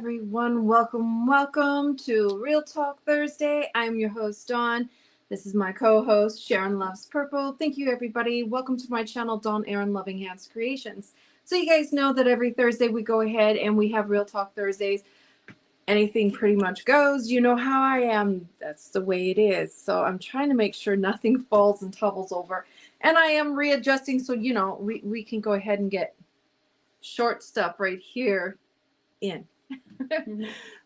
everyone. Welcome to Real Talk Thursday. I'm your host, Dawn. This is my co-host, Sharon Loves Purple. Thank you, everybody. Welcome to my channel, Dawn Aaron Loving Hands Creations. So you guys know that every Thursday we go ahead and we have Real Talk Thursdays. Anything pretty much goes. You know how I am. That's the way it is. So I'm trying to make sure nothing falls and tumbles over. And I am readjusting so, we can go ahead and get short stuff right here in.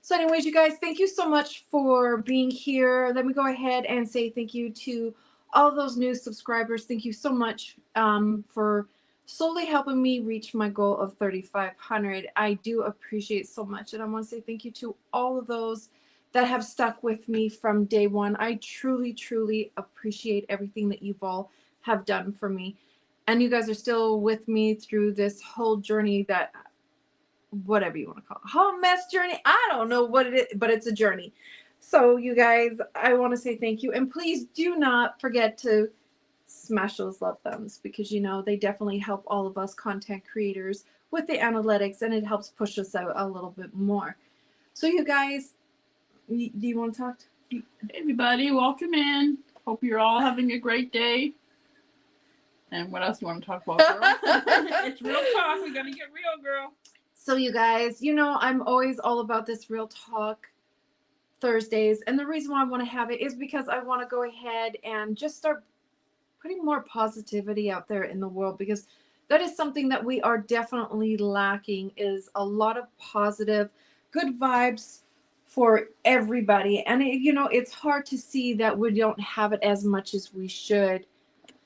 So anyways, you guys, thank you so much for being here. Let me go ahead and say thank you to all those new subscribers. Thank you so much for slowly helping me reach my goal of 3,500. I do appreciate so much. And I want to say thank you to all of those that have stuck with me from day one. I truly, truly appreciate everything that you've all have done for me. And you guys are still with me through this whole journey that whatever you want to call it, whole mess journey. I don't know what it is, but it's a journey. So you guys, I want to say thank you. And please do not forget to smash those love thumbs because, they definitely help all of us content creators with the analytics and it helps push us out a little bit more. So you guys, do you want to talk? Hey everybody, welcome in. Hope you're all having a great day. And what else do you want to talk about, girl? It's real talk. We got to get real, girl. So you guys, I'm always all about this Real Talk Thursdays. And the reason why I want to have it is because I want to go ahead and just start putting more positivity out there in the world, because that is something that we are definitely lacking, is a lot of positive, good vibes for everybody. And, it's hard to see that we don't have it as much as we should.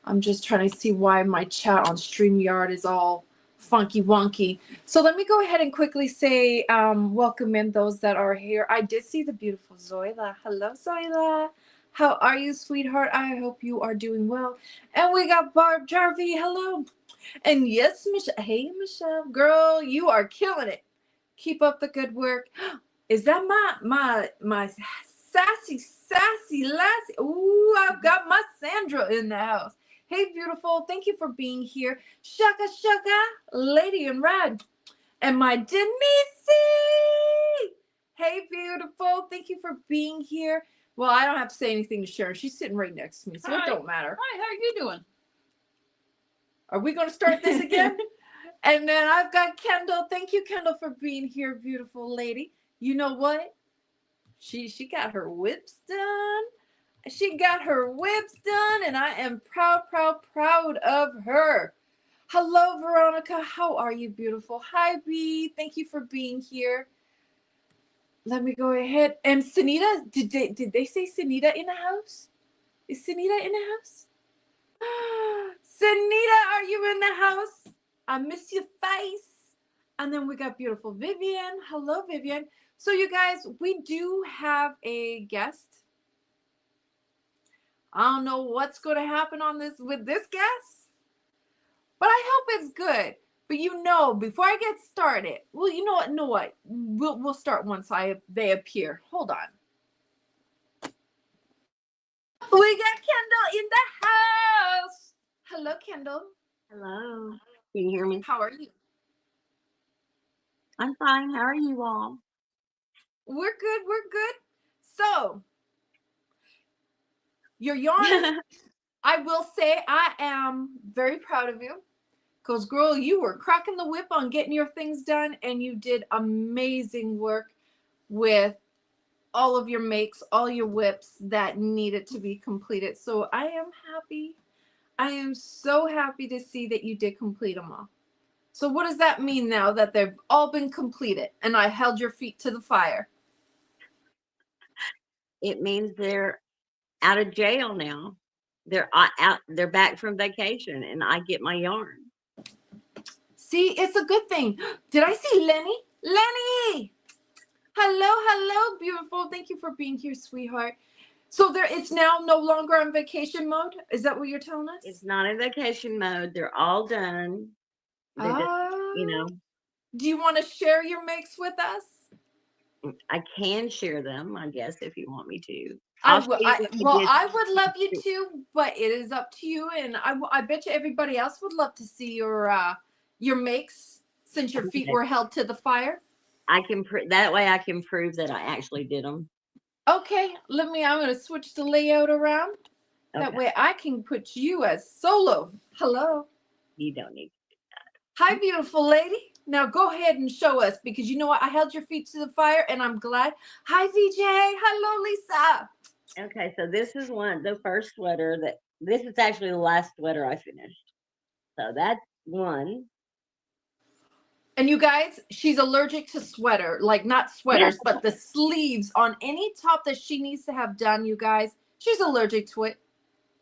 I'm just trying to see why my chat on StreamYard is all funky wonky. So let me go ahead and quickly say welcome in those that are here. I did see the beautiful Zoila. Hello, Zoila. How are you, sweetheart? I hope you are doing well. And we got Barb Jarvie. Hello. And yes, Michelle. Hey, Michelle. Girl, you are killing it. Keep up the good work. Is that my sassy lassie? Ooh, I've got my Sandra in the house. Hey, beautiful. Thank you for being here. Shaka, lady in red. And my Denise. Hey, beautiful. Thank you for being here. Well, I don't have to say anything to Sharon. She's sitting right next to me, so It don't matter. Hi, how are you doing? Are we going to start this again? And then I've got Kendall. Thank you, Kendall, for being here, beautiful lady. You know what? She got her whips done. She got her whips done, and I am proud of her. Hello, Veronica. How are you, beautiful? Hi, B. Thank you for being here. Let me go ahead. And Sunita, did they say Sunita in the house? Is Sunita in the house? Sunita, are you in the house? I miss your face. And then we got beautiful Vivian. Hello, Vivian. So you guys, we do have a guest. I don't know what's going to happen with this guest, but I hope it's good. But before I get started, well, you know what? We'll start once they appear. Hold on. We got Kendall in the house. Hello, Kendall. Hello. Can you hear me? How are you? I'm fine. How are you all? We're good. So, your yarn, I will say I am very proud of you. Because, girl, you were cracking the whip on getting your things done, and you did amazing work with all of your makes, all your whips that needed to be completed. So I am happy. I am so happy to see that you did complete them all. So what does that mean now that they've all been completed and I held your feet to the fire? It means they're out of jail now. They're out. They're back from vacation, and I get my yarn. See, it's a good thing. Did I see Lenny? Lenny! Hello, beautiful. Thank you for being here, sweetheart. So it's now no longer on vacation mode? Is that what you're telling us? It's not in vacation mode. They're all done. Do you want to share your makes with us? I can share them, I guess, if you want me to. I would love you to, but it is up to you. And I bet you everybody else would love to see your makes since your feet were held to the fire. I can that way I can prove that I actually did them. Okay, I'm going to switch the layout around. That Okay. way I can put you as solo. Hello. You don't need. Hi, beautiful lady. Now go ahead and show us, because you know what? I held your feet to the fire and I'm glad. Hi, VJ. Hello, Lisa. Okay, so this is the first sweater this is actually the last sweater I finished. So that's one. And you guys, she's allergic to sweater, like not sweaters, but the sleeves on any top that she needs to have done, you guys. She's allergic to it.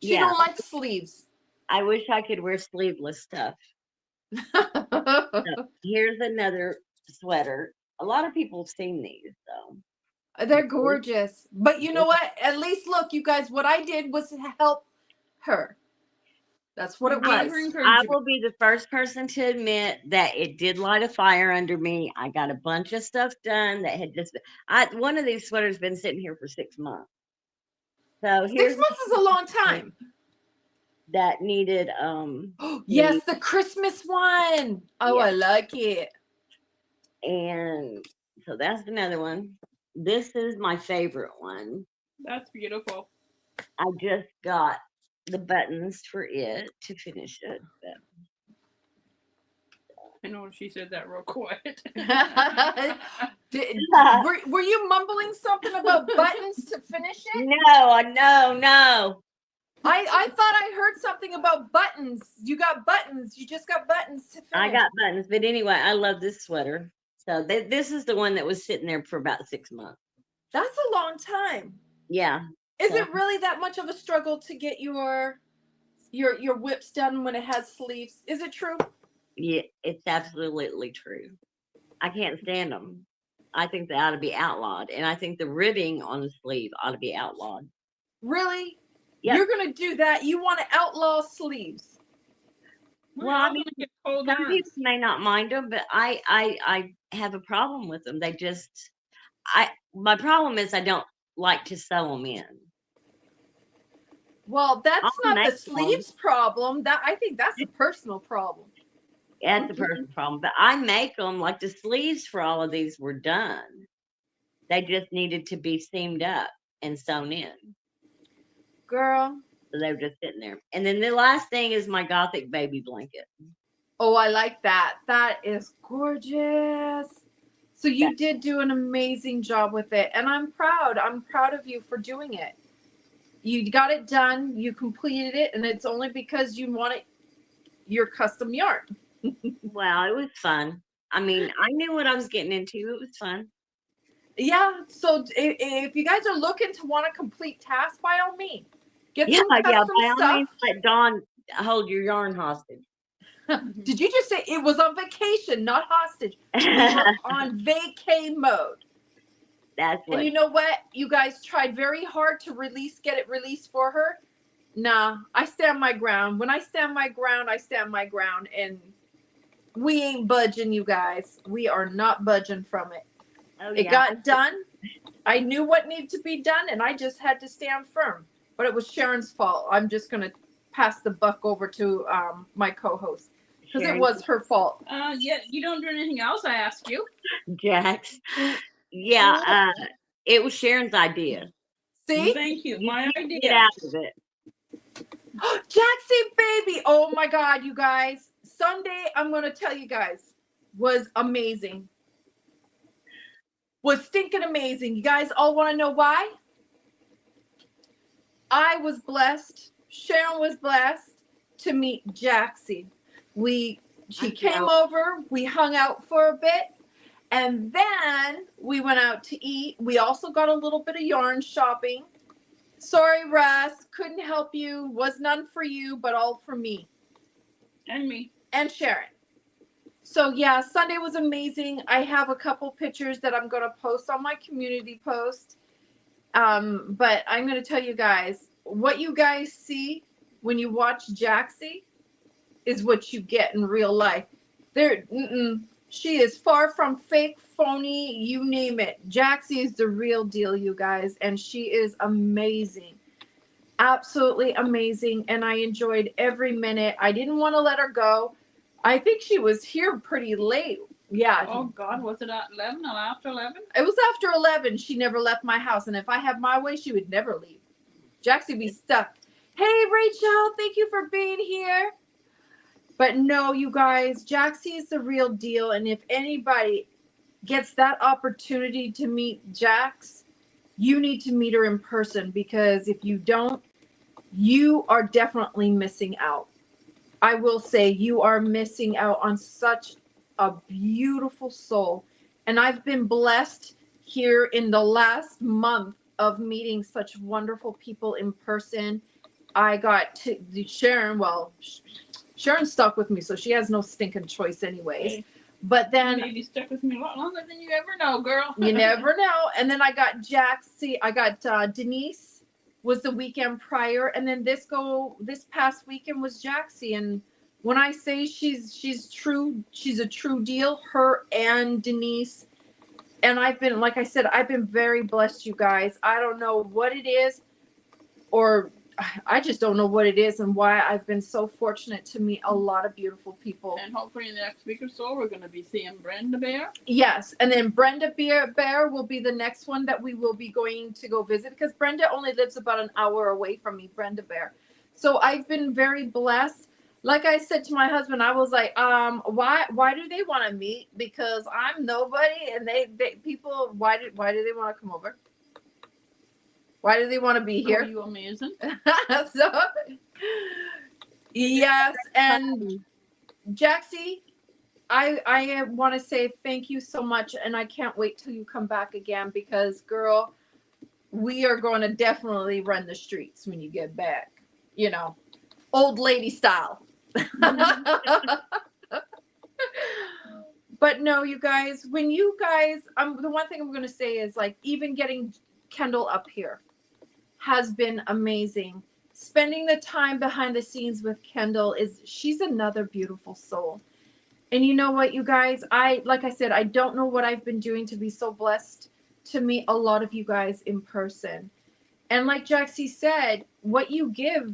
She Yeah. don't like sleeves. I wish I could wear sleeveless stuff. So here's another sweater. A lot of people have seen these, so They're gorgeous. But you know what? At least look, you guys, what I did was to help her. That's what it was. I will be the first person to admit that it did light a fire under me. I got a bunch of stuff done that had just one of these sweaters been sitting here for 6 months. So 6 months is a long time. That needed yes, the Christmas one. Oh, yeah. I like it. And so that's another one. This is my favorite one. That's beautiful. I just got the buttons for it to finish it. But... I know she said that real quiet. were you mumbling something about buttons to finish it? No. I thought I heard something about buttons. You got buttons. You just got buttons to finish. I got buttons. But anyway, I love this sweater. So this is the one that was sitting there for about 6 months. That's a long time. Yeah. Is it really that much of a struggle to get your whips done when it has sleeves? Is it true? Yeah, it's absolutely true. I can't stand them. I think they ought to be outlawed. And I think the ribbing on the sleeve ought to be outlawed. Really? Yep. You're going to do that? You want to outlaw sleeves? Well, I mean, some people may not mind them, but I have a problem with them. My problem is I don't like to sew them in. Well, that's not the sleeves problem. I think that's a personal problem. Yeah, it's a personal problem. But I make them, like the sleeves for all of these were done. They just needed to be seamed up and sewn in. Girl. So they were just sitting there. And then the last thing is my Gothic baby blanket. Oh, I like that. That is gorgeous. So you did do an amazing job with it. And I'm proud. I'm proud of you for doing it. You got it done. You completed it. And it's only because you wanted your custom yarn. Well, it was fun. I mean, I knew what I was getting into. It was fun. Yeah. So if you guys are looking to want a complete task, by all means, get some custom by stuff. all means, let Dawn hold your yarn hostage. Did you just say it was on vacation, not hostage? We were on vacay mode. That's what. And you know what? You guys tried very hard to get it released for her. Nah, I stand my ground. When I stand my ground, I stand my ground. And we ain't budging, you guys. We are not budging from it. Oh, it got done. I knew what needed to be done, and I just had to stand firm. But it was Sharon's fault. I'm just going to pass the buck over to my co-host. Because it was her fault. Yeah, you don't do anything else, I ask you. Jax. Yeah, it was Sharon's idea. See? Thank you. My idea. Get out of it. Jaxie, baby. Oh, my God, you guys. Sunday, I'm going to tell you guys, was amazing. Was stinking amazing. You guys all want to know why? I was blessed. Sharon was blessed to meet Jaxie. She came over, we hung out for a bit, and then we went out to eat. We also got a little bit of yarn shopping. Sorry, Russ, couldn't help you. Was none for you, but all for me. And me. And Sharon. So yeah, Sunday was amazing. I have a couple pictures that I'm going to post on my community post. But I'm going to tell you guys, what you guys see when you watch Jaxie is what you get in real life. She is far from fake, phony, you name it. Jaxie is the real deal, you guys, and she is amazing. Absolutely amazing, and I enjoyed every minute. I didn't want to let her go. I think she was here pretty late. Yeah. Oh God, was it at 11 or after 11? It was after 11. She never left my house. And if I had my way, she would never leave. Jaxie would be stuck. Hey, Rachel, thank you for being here. But no, you guys, Jaxie is the real deal. And if anybody gets that opportunity to meet Jax, you need to meet her in person, because if you don't, you are definitely missing out. I will say you are missing out on such a beautiful soul. And I've been blessed here in the last month of meeting such wonderful people in person. I got to Sharon. Well, Sharon stuck with me, so she has no stinking choice anyways. Hey, But then maybe stuck with me a lot longer than you ever know, girl. you never know. And then I got Jaxie. I got Denise was the weekend prior, and then this past weekend was Jaxie. And when I say she's true, she's a true deal. Her and Denise. And I've been, like I said, I've been very blessed, you guys. I don't know what it is, or I just don't know what it is and why I've been so fortunate to meet a lot of beautiful people. And hopefully in the next week or so, we're going to be seeing Brenda Bear. Yes, and then Brenda Bear will be the next one that we will be going to go visit, because Brenda only lives about an hour away from me, Brenda Bear. So I've been very blessed. Like I said to my husband, I was like, why do they want to meet? Because I'm nobody, and they people, why do they want to come over? Why do they want to be here? Are you amazing? So, yes, and Jaxie, I want to say thank you so much, and I can't wait till you come back again, because, girl, we are going to definitely run the streets when you get back. You know, old lady style. But no, you guys, when you guys, the one thing I'm going to say is, like, even getting Kendall up here has been amazing. Spending the time behind the scenes with Kendall she's another beautiful soul. And you know what, you guys, like I said, I don't know what I've been doing to be so blessed to meet a lot of you guys in person. And like Jaxie said, what you give,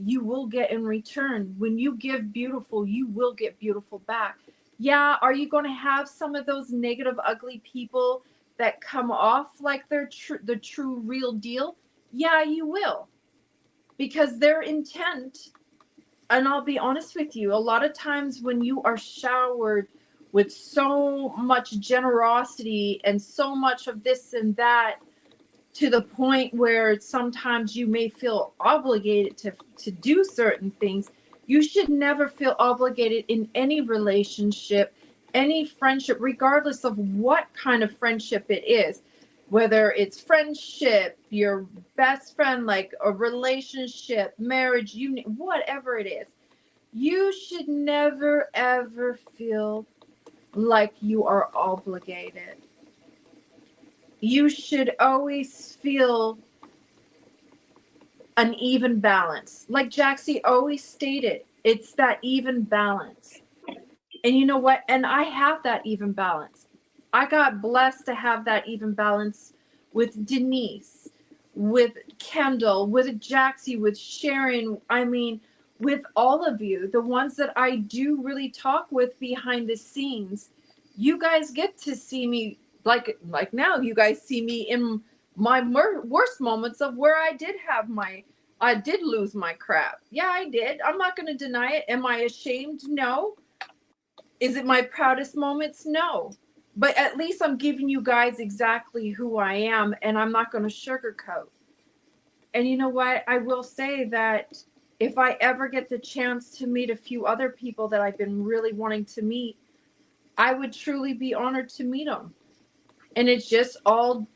you will get in return. When you give beautiful, you will get beautiful back. Yeah, are you going to have some of those negative, ugly people that come off like they're the true real deal? Yeah, you will. Because their intent, and I'll be honest with you, a lot of times when you are showered with so much generosity and so much of this and that, to the point where sometimes you may feel obligated to do certain things, you should never feel obligated in any relationship, any friendship, regardless of what kind of friendship it is. Whether it's friendship, your best friend, like a relationship, marriage, whatever it is, you should never, ever feel like you are obligated. You should always feel an even balance. Like Jaxie always stated, it's that even balance. And you know what? And I have that even balance. I got blessed to have that even balance with Denise, with Kendall, with Jaxie, with Sharon. I mean, with all of you, the ones that I do really talk with behind the scenes. You guys get to see me like now. You guys see me in my worst moments of where I did lose my crap. Yeah, I did. I'm not going to deny it. Am I ashamed? No. Is it my proudest moments? No. But at least I'm giving you guys exactly who I am, and I'm not going to sugarcoat. And you know what? I will say that if I ever get the chance to meet a few other people that I've been really wanting to meet, I would truly be honored to meet them. And it's just all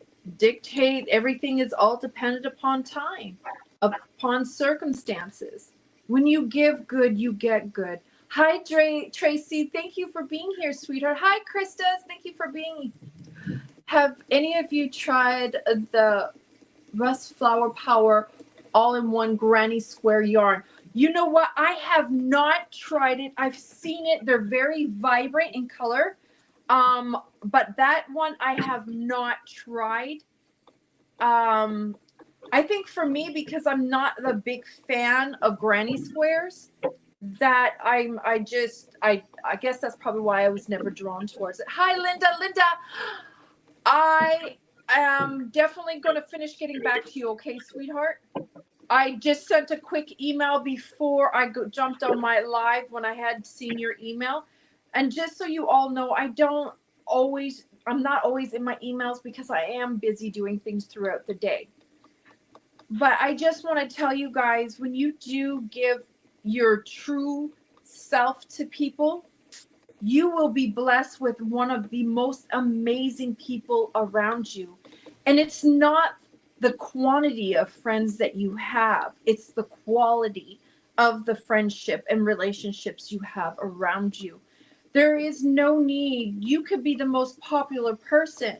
everything is all dependent upon time, upon circumstances. When you give good, you get good. Hi, Tracy. Thank you for being here, sweetheart. Hi, Krista. Thank you for being. Have any of you tried the Rust Flower Power all-in-one granny square yarn? You know what? I have not tried it. I've seen it. They're very vibrant in color. But that one I have not tried. I think for me, because I'm not the big fan of granny squares, that I guess that's probably why I was never drawn towards it. Hi, Linda. Linda, I am definitely going to finish getting back to you. Okay, sweetheart. I just sent a quick email before I jumped on my live when I had seen your email. And just so you all know, I'm not always in my emails because I am busy doing things throughout the day. But I just want to tell you guys, when you do give your true self to people, you will be blessed with one of the most amazing people around you. And it's not the quantity of friends that you have, it's the quality of the friendship and relationships you have around you. There is no need. You could be the most popular person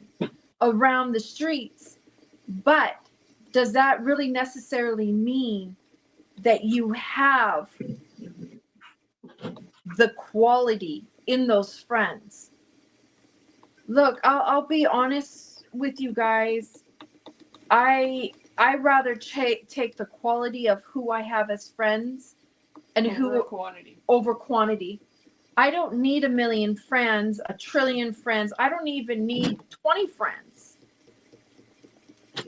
around the streets, but does that really necessarily mean that you have the quality in those friends? Look, I'll be honest with you guys. I rather take the quality of who I have as friends and over quantity. I don't need a million friends, a trillion friends. I don't even need 20 friends.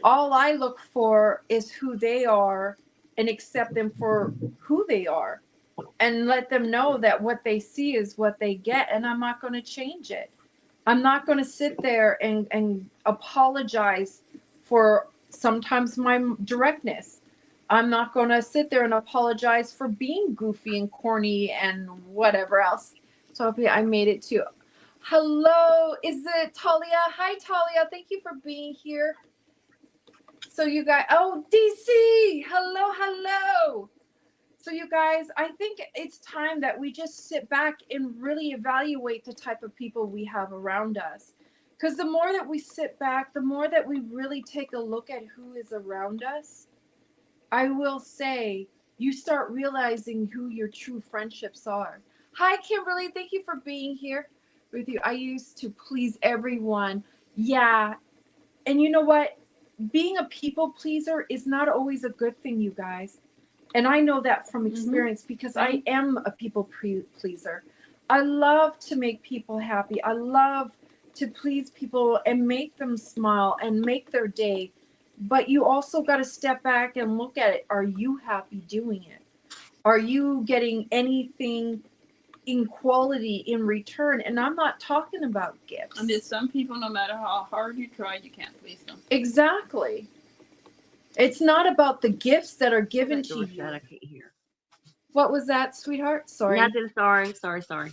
All I look for is who they are and accept them for who they are and let them know that what they see is what they get, and I'm not going to change it. I'm not going to sit there and apologize for sometimes my directness. I'm not going to sit there and apologize for being goofy and corny and whatever else. So I made it to. Hello, is it Talia? Hi, Talia. Thank you for being here. So you guys, oh, DC, hello. So you guys, I think it's time that we just sit back and really evaluate the type of people we have around us. Because the more that we sit back, the more that we really take a look at who is around us, I will say, you start realizing who your true friendships are. Hi, Kimberly. Thank you for being here with you. I used to please everyone. Yeah. And you know what? Being a people pleaser is not always a good thing, you guys. And I know that from experience because I am a people pleaser. I love to make people happy. I love to please people and make them smile and make their day. But you also got to step back and look at it. Are you happy doing it? Are you getting anything in quality in return? And I'm not talking about gifts. And there's some people, no matter how hard you try, you can't please them. Exactly. It's not about the gifts that are given to you. I can't hear. What was that, sweetheart? Sorry. Nothing. Sorry.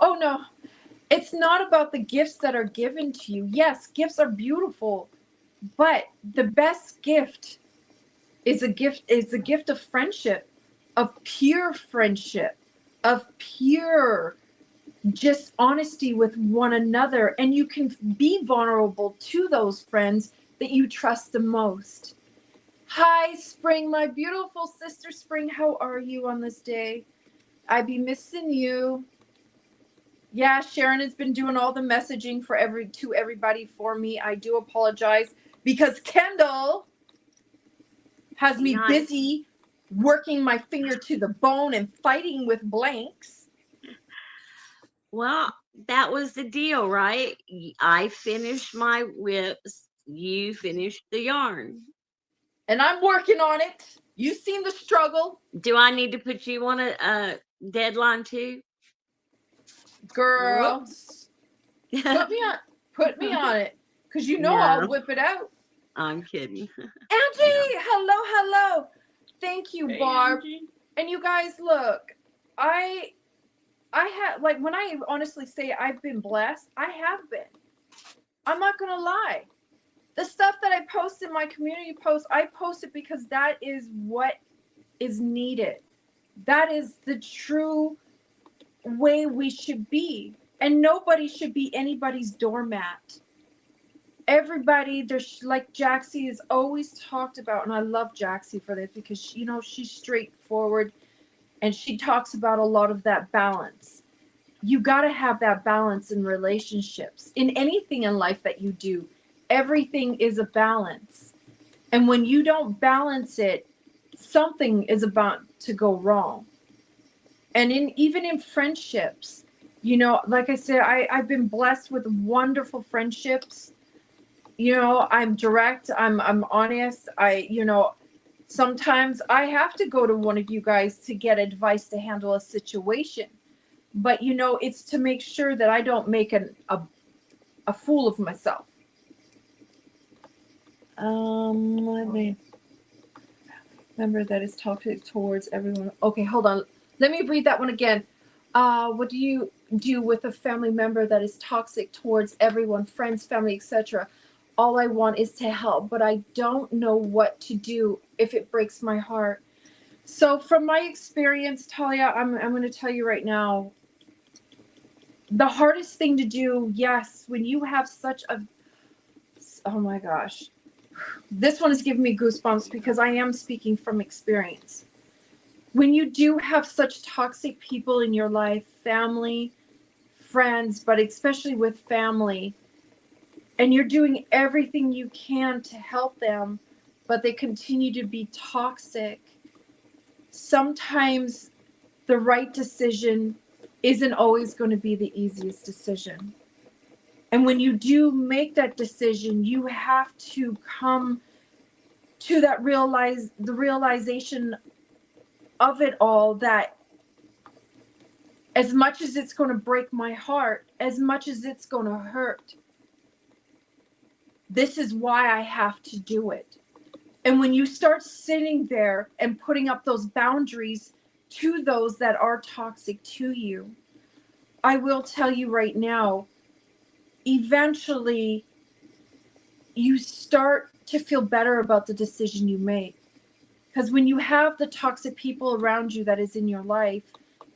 Oh, no. It's not about the gifts that are given to you. Yes, gifts are beautiful, but the best gift is a gift of friendship, of pure friendship, of pure just honesty with one another. And you can be vulnerable to those friends that you trust the most. Hi, Spring, my beautiful sister Spring. How are you on this day? I be missing you. Yeah, Sharon has been doing all the messaging to everybody for me. I do apologize because Kendall has me busy working my finger to the bone and fighting with blanks. Well, that was the deal, right? I finished my whips. You finished the yarn. And I'm working on it. You've seen the struggle. Do I need to put you on a deadline too? Girl, put me on it. Because you know I'll whip it out. I'm kidding. Angie, hello. Thank you, Barb. Angie. And you guys, look, I had, like, when I honestly say I've been blessed, I have been. I'm not going to lie. The stuff that I post in my community posts, I post it because that is what is needed. That is the true way we should be. And nobody should be anybody's doormat. Everybody, there's like Jaxie has always talked about, and I love Jaxie for this because she's straightforward and she talks about a lot of that balance. You got to have that balance in relationships, in anything in life that you do. Everything is a balance. And when you don't balance it, something is about to go wrong. And even in friendships, you know, like I said, I've been blessed with wonderful friendships. You know, I'm direct, I'm honest. You know, sometimes I have to go to one of you guys to get advice to handle a situation. But you know, it's to make sure that I don't make a fool of myself. Let me remember that is toxic towards everyone. Okay, hold on. Let me read that one again. What do you do with a family member that is toxic towards everyone, friends, family, etc.? All I want is to help, but I don't know what to do if it breaks my heart. So from my experience, Talia, I'm going to tell you right now, the hardest thing to do, yes, when you have such a, oh my gosh, this one is giving me goosebumps because I am speaking from experience. When you do have such toxic people in your life, family, friends, but especially with family, and you're doing everything you can to help them, but they continue to be toxic, sometimes the right decision isn't always going to be the easiest decision. And when you do make that decision, you have to come to that realization of it all, that as much as it's going to break my heart, as much as it's going to hurt, this is why I have to do it. And when you start sitting there and putting up those boundaries to those that are toxic to you, I will tell you right now, eventually you start to feel better about the decision you make. Because when you have the toxic people around you that is in your life,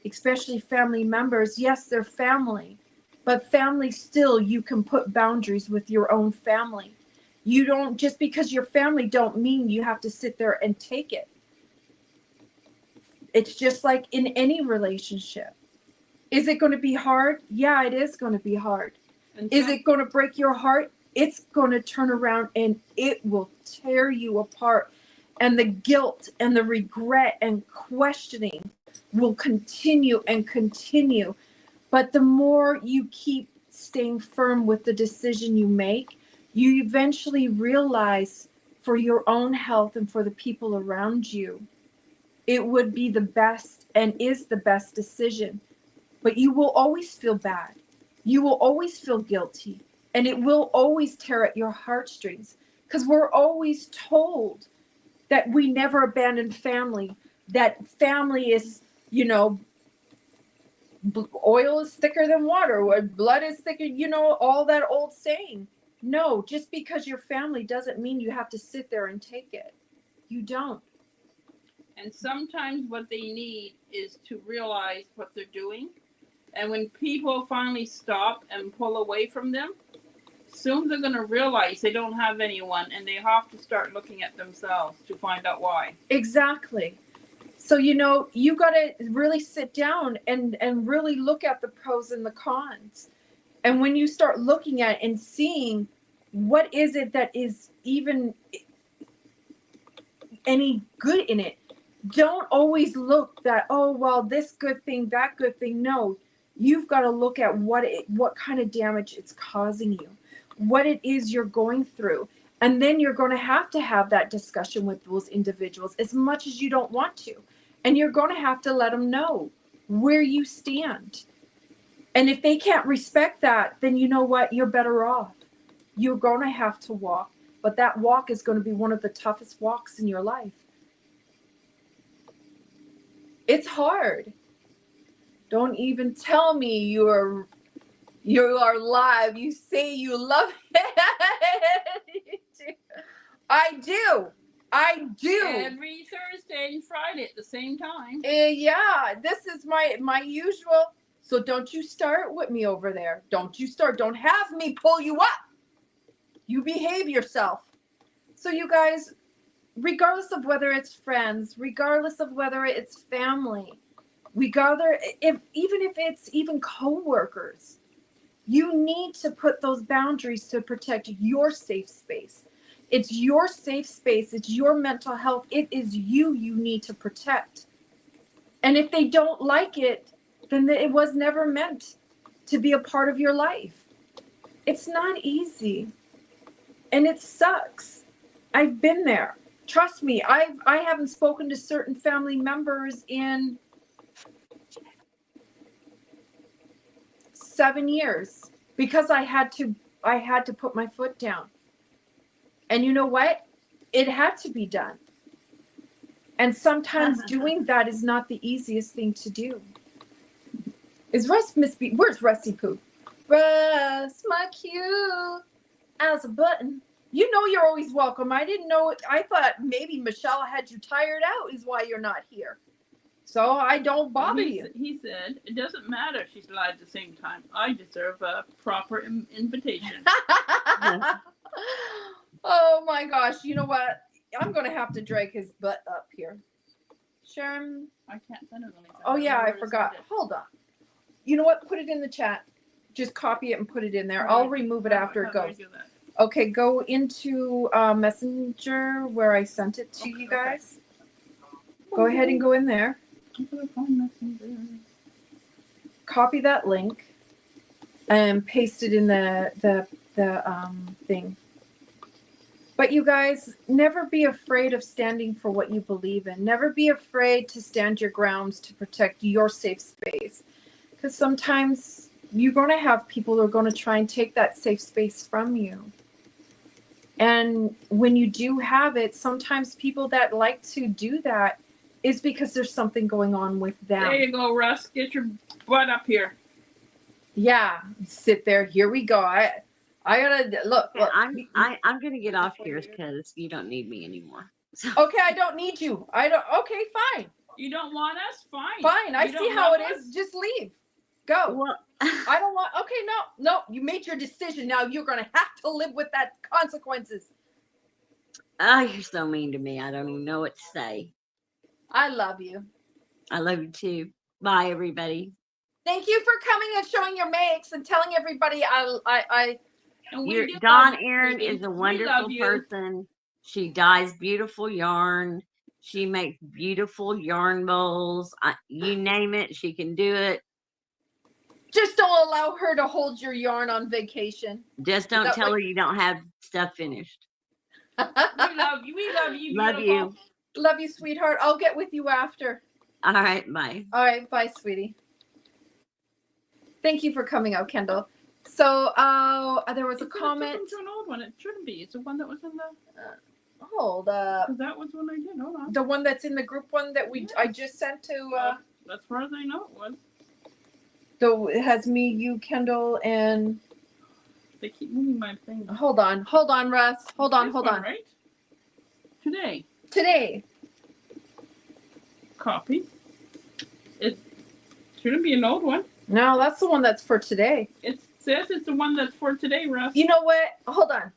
especially family members, yes, they're family, but family still, you can put boundaries with your own family. You don't, just because you're family don't mean you have to sit there and take it. It's just like in any relationship. Is it going to be hard? Yeah, it is going to be hard. Is it going to break your heart? It's going to turn around and it will tear you apart. And the guilt and the regret and questioning will continue and continue. But the more you keep staying firm with the decision you make, you eventually realize, for your own health and for the people around you, it would be the best and is the best decision. But you will always feel bad. You will always feel guilty. And it will always tear at your heartstrings, because we're always told that we never abandon family, that family is, you know, oil is thicker than water, or blood is thicker, you know, all that old saying. No, just because you're family doesn't mean you have to sit there and take it. You don't. And sometimes what they need is to realize what they're doing. And when people finally stop and pull away from them, soon they're going to realize they don't have anyone, and they have to start looking at themselves to find out why. Exactly. So, you know, you got to really sit down and really look at the pros and the cons. And when you start looking at and seeing what is it that is even any good in it, don't always look that, oh, well, this good thing, that good thing. No, you've got to look at what kind of damage it's causing you, what it is you're going through. And then you're going to have that discussion with those individuals, as much as you don't want to. And you're going to have to let them know where you stand. And if they can't respect that, then you know what? You're better off. You're going to have to walk. But that walk is going to be one of the toughest walks in your life. It's hard. Don't even tell me you are live. You say you love it. I do. Every Thursday and Friday at the same time. Yeah, this is my usual. So don't you start with me over there. Don't you start. Don't have me pull you up. You behave yourself. So you guys, regardless of whether it's friends, regardless of whether it's family, even if it's even co-workers, you need to put those boundaries to protect your safe space. It's your safe space. It's your mental health. It is you need to protect. And if they don't like it, then it was never meant to be a part of your life. It's not easy. And it sucks. I've been there. Trust me, I haven't spoken to certain family members in 7 years because I had to put my foot down. And you know what? It had to be done. And sometimes doing that is not the easiest thing to do. Is Russ where's Rusty Poo? Russ, my cue as a button. You know you're always welcome. I didn't know. I thought maybe Michelle had you tired out is why you're not here. So I don't bother you. He said, it doesn't matter if she's live at the same time. I deserve a proper invitation. Oh my gosh. You know what? I'm going to have to drag his butt up here. Sharon. I can't send it anything. Oh yeah, I forgot. Hold on. You know what? Put it in the chat. Just copy it and put it in there. I'll remove it after it goes. Okay, go into Messenger where I sent it to you guys. Go ahead and go in there. Copy that link and paste it in the thing. But you guys, never be afraid of standing for what you believe in. Never be afraid to stand your grounds to protect your safe space. Because sometimes you're going to have people who are going to try and take that safe space from you. And when you do have it, sometimes people that like to do that is because there's something going on with them. There you go, Russ. Get your butt up here. Yeah, sit there. Here we go. I gotta look. I'm gonna get off here because you don't need me anymore. So. Okay, I don't need you. I don't. Okay, fine. You don't want us? Fine. Fine. I see how it is. Just leave. Go. Well, I don't want. Okay, no. You made your decision. Now you're gonna have to live with that consequences. Oh, you're so mean to me. I don't even know what to say. I love you. I love you too. Bye, everybody. Thank you for coming and showing your makes and telling everybody Dawn Aaron is a wonderful person. She dyes beautiful yarn. She makes beautiful yarn bowls. You name it, she can do it. Just don't allow her to hold your yarn on vacation. Just don't tell her you don't have stuff finished. We love you. We love you. Love you. Love you, sweetheart. I'll get with you after. All right, bye. All right, bye, sweetie. Thank you for coming out, Kendall. So, there was a comment. It's an old one. It shouldn't be. It's the one that was in the. Hold up. That was one I did. Hold on. The one that's in the group one that I just sent to. As far as I know, it was. So it has me, you, Kendall, and. They keep moving my thing. Hold on, Russ. Hold on. Right. Today. Copy. It shouldn't be an old one. No, that's the one that's for today. It says it's the one that's for today, Russ. You know what? Hold on.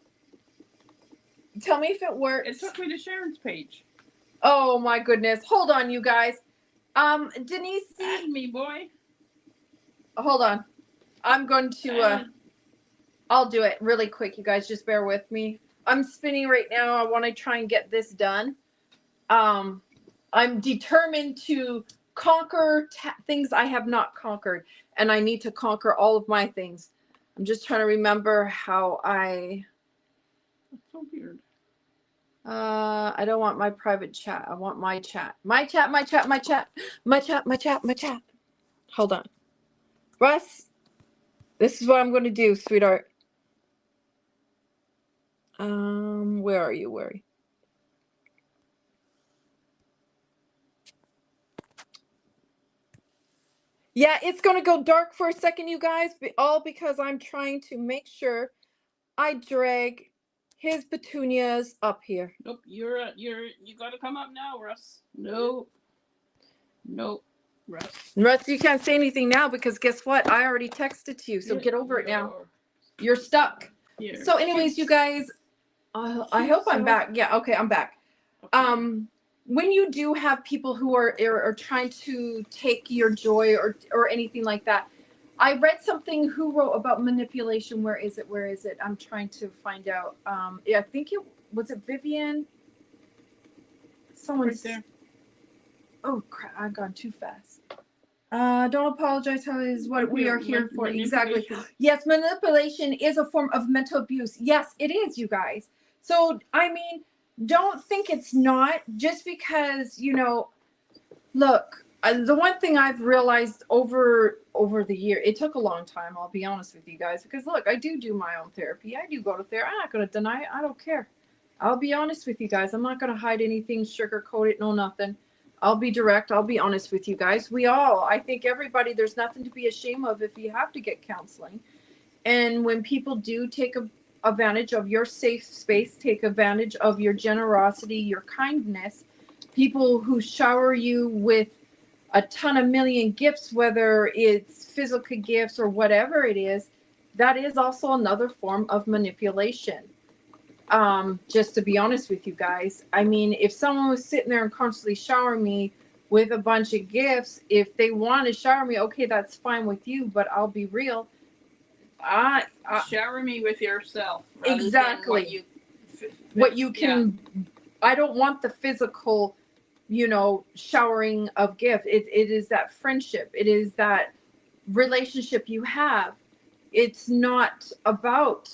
Tell me if it works. It took me to Sharon's page. Oh my goodness. Hold on, you guys. Denise. Add me, boy. Hold on. I'm going to I'll do it really quick. You guys just bear with me. I'm spinning right now. I want to try and get this done. I'm determined to conquer things I have not conquered, and I need to conquer all of my things. I'm just trying to remember how I. That's so weird. I don't want my private chat. I want my chat. My chat. Hold on. Russ, this is what I'm going to do, sweetheart. Where are you? Yeah, it's going to go dark for a second, you guys, all because I'm trying to make sure I drag his petunias up here. Nope, you got to come up now, Russ. Nope, Russ. Russ, you can't say anything now because guess what? I already texted to you, so get over it now. You're stuck. Here. So anyways, you guys, I hope I'm back. Yeah, okay, I'm back. Okay. When you do have people who are trying to take your joy or anything like that, I read something who wrote about manipulation. Where is it? I'm trying to find out. Yeah, I think was it Vivian? Someone's right there. Oh crap! I've gone too fast. Don't apologize. How is what we are here for exactly? Yes, manipulation is a form of mental abuse. Yes, it is, you guys. So I mean, don't think it's not just because Look, the one thing I've realized over the year, it took a long time. I'll be honest with you guys, because look, I do my own therapy. I do go to therapy. I'm not going to deny it. I don't care. I'll be honest with you guys. I'm not going to hide anything, sugarcoat it, no nothing. I'll be direct. I'll be honest with you guys. I think everybody, there's nothing to be ashamed of if you have to get counseling. And when people do take advantage of your safe space, take advantage of your generosity, your kindness, people who shower you with a ton of million gifts, whether it's physical gifts or whatever it is, that is also another form of manipulation. Just to be honest with you guys, I mean, if someone was sitting there and constantly showering me with a bunch of gifts, if they want to shower me, okay, that's fine with you, but I'll be real. Shower me with yourself. Exactly. What you can. Yeah. I don't want the physical, showering of gift. It is that friendship. It is that relationship you have. It's not about,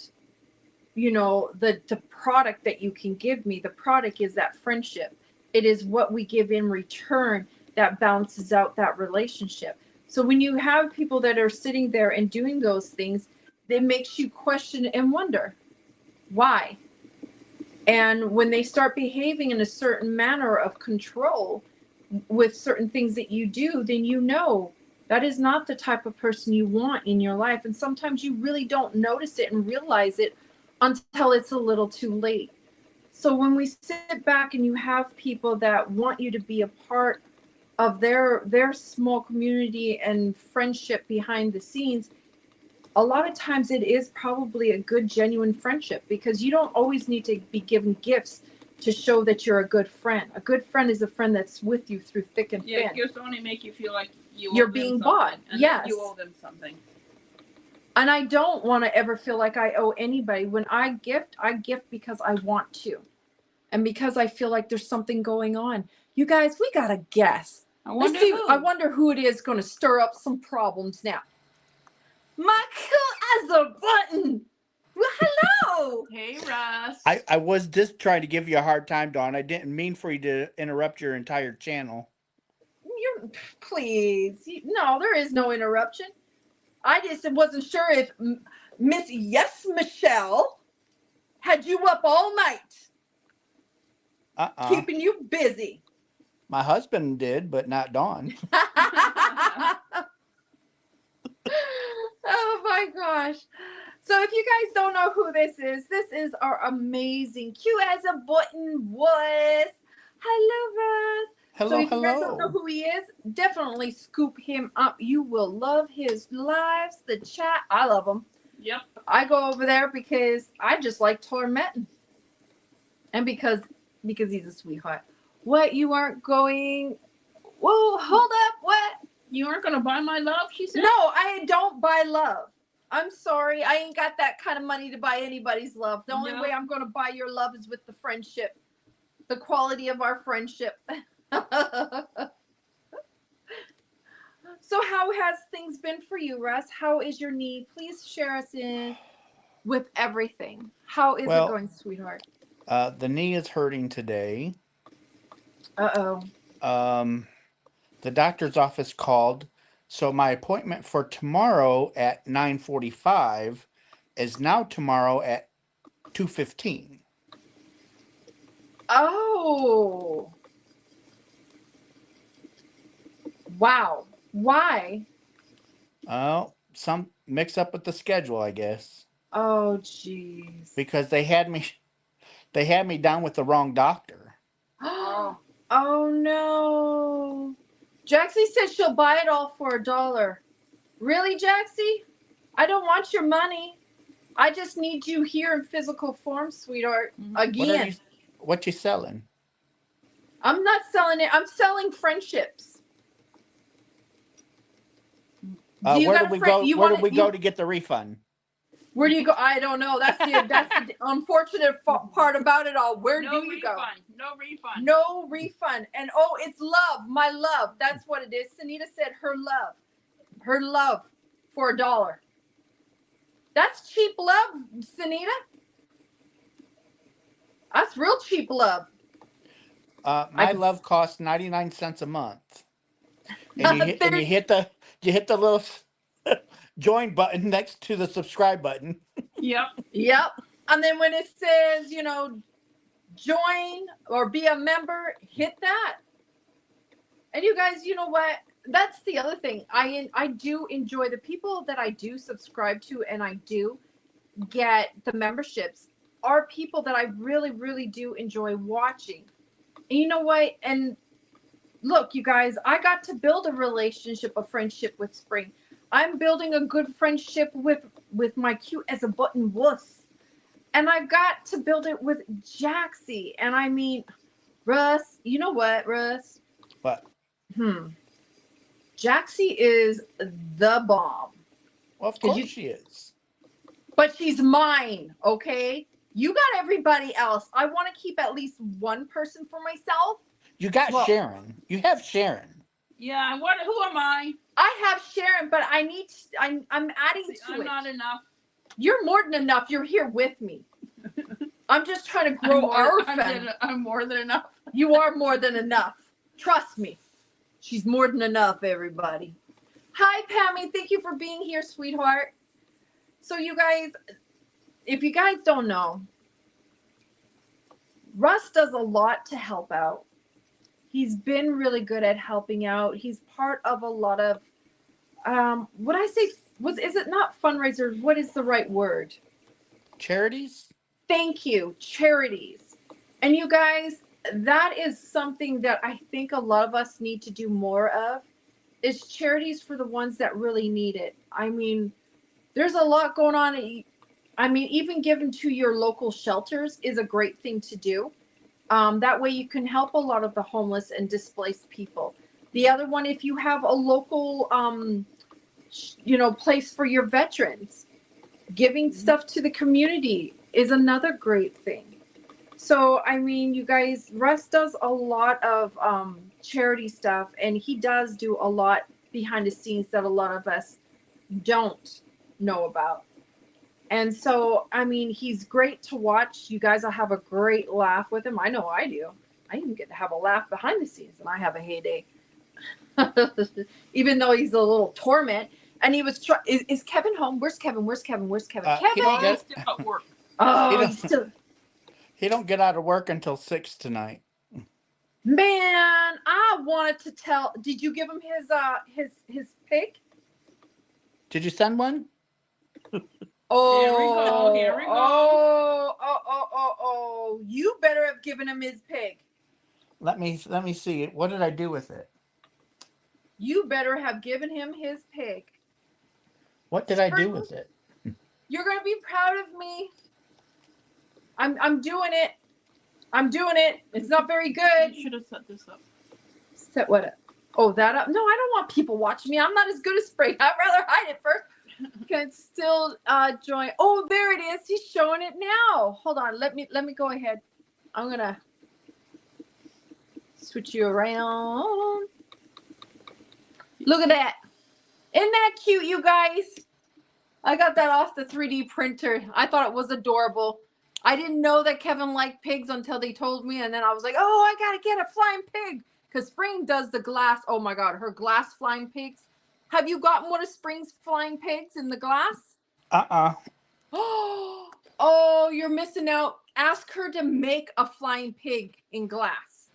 the product that you can give me. The product is that friendship. It is what we give in return that balances out that relationship. So when you have people that are sitting there and doing those things, it makes you question and wonder why. And when they start behaving in a certain manner of control with certain things that you do, then that is not the type of person you want in your life. And sometimes you really don't notice it and realize it until it's a little too late. So when we sit back and you have people that want you to be a part of their small community and friendship behind the scenes, a lot of times it is probably a good, genuine friendship, because you don't always need to be given gifts to show that you're a good friend. A good friend is a friend that's with you through thick and thin. Yeah, gifts only make you feel like you're being bought. Yes. You owe them something. And I don't want to ever feel like I owe anybody. When I gift because I want to. And because I feel like there's something going on. You guys, we got to guess. I wonder who it is going to stir up some problems now. My cool as a button. Well, hello. Hey, Russ. I was just trying to give you a hard time, Dawn. I didn't mean for you to interrupt your entire channel. Please. No, there is no interruption. I just wasn't sure if Miss Yes Michelle had you up all night. Keeping you busy. My husband did, but not Dawn. Oh my gosh. So if you guys don't know who this is our amazing cute as a button was. Hello, Russ. Hello, so if you guys don't know who he is, definitely scoop him up. You will love his lives, the chat. I love him. Yep. I go over there because I just like tormenting. And because he's a sweetheart. What, you aren't going? Whoa, hold up. What? You aren't going to buy my love, she said? No, I don't buy love. I'm sorry. I ain't got that kind of money to buy anybody's love. The only way I'm going to buy your love is with the friendship. The quality of our friendship. So how has things been for you, Russ? How is your knee? Please share us in with everything. How is it going, sweetheart? The knee is hurting today. Uh-oh. The doctor's office called, so my appointment for tomorrow at 9:45 is now tomorrow at 2:15. Oh. Wow. Why? Oh, some mix up with the schedule, I guess. Oh, jeez. Because they had me down with the wrong doctor. Oh no. Jaxie says she'll buy it all for $1. Really, Jaxie? I don't want your money. I just need you here in physical form, sweetheart. Again. What you selling? I'm not selling it. I'm selling friendships. Where do we go to get the refund? Where do you go? I don't know. That's the unfortunate part about it all. Where No do you go? refund. No refund. No refund. And oh, it's love. My love. That's what it is. Sunita said her love. Her love for $1. That's cheap love, Sunita. That's real cheap love. My love costs 99 cents a month. And you hit the little join button next to the subscribe button. Yep. Yep. And then when it says, join or be a member, hit that. And you guys, you know what? That's the other thing. I do enjoy the people that I do subscribe to, and I do get the memberships are people that I really, really do enjoy watching. And you know what? And look, you guys, I got to build a relationship, a friendship with Spring. I'm building a good friendship with my cute as a button wuss. And I got to build it with Jaxie. And I mean, Russ, you know what, Russ? What? Jaxie is the bomb. Well, of course she is. But she's mine, okay? You got everybody else. I want to keep at least one person for myself. You got Sharon. You have Sharon. Yeah, who am I? I have Sharon, but I'm adding to it. I'm not enough. You're more than enough. You're here with me. I'm just trying to grow our family. I'm more than enough. You are more than enough. Trust me. She's more than enough, everybody. Hi, Pammy. Thank you for being here, sweetheart. So you guys, if you guys don't know, Russ does a lot to help out. He's been really good at helping out. He's part of a lot of, is it not fundraisers? What is the right word? Charities? Thank you. Charities. And you guys, that is something that I think a lot of us need to do more of, is charities for the ones that really need it. I mean, there's a lot going on. I mean, even giving to your local shelters is a great thing to do. That way you can help a lot of the homeless and displaced people. The other one, if you have a local, place for your veterans, giving stuff to the community is another great thing. So, I mean, you guys, Russ does a lot of charity stuff, and he does do a lot behind the scenes that a lot of us don't know about. And so, I mean, he's great to watch. You guys will have a great laugh with him. I know I do. I even get to have a laugh behind the scenes, and I have a heyday. Even though he's a little torment. And he was is Kevin home? Where's Kevin? Kevin? He's still at work. Oh, He don't get out of work until 6 tonight. Man, I wanted to tell. Did you give him his pig? Did you send one? Oh, Here we go. Oh. You better have given him his pig. Let me see it. What did I do with it? You better have given him his pig. What did I do with it? You're gonna be proud of me. I'm doing it. I'm doing it. It's not very good. You should have set this up. Set what up? Oh, that up. No, I don't want people watching me. I'm not as good as Spring. I'd rather hide it first. Can still join. Oh, there it is. He's showing it now. Hold on. Let me go ahead. I'm gonna switch you around. Look at that. Isn't that cute, you guys? I got that off the 3D printer. I thought it was adorable. I didn't know that Kevin liked pigs until they told me, and then I was like, oh, I gotta get a flying pig. Because Spring does the glass. Oh my God, her glass flying pigs. Have you gotten one of Spring's flying pigs in the glass? Oh, you're missing out. Ask her to make a flying pig in glass.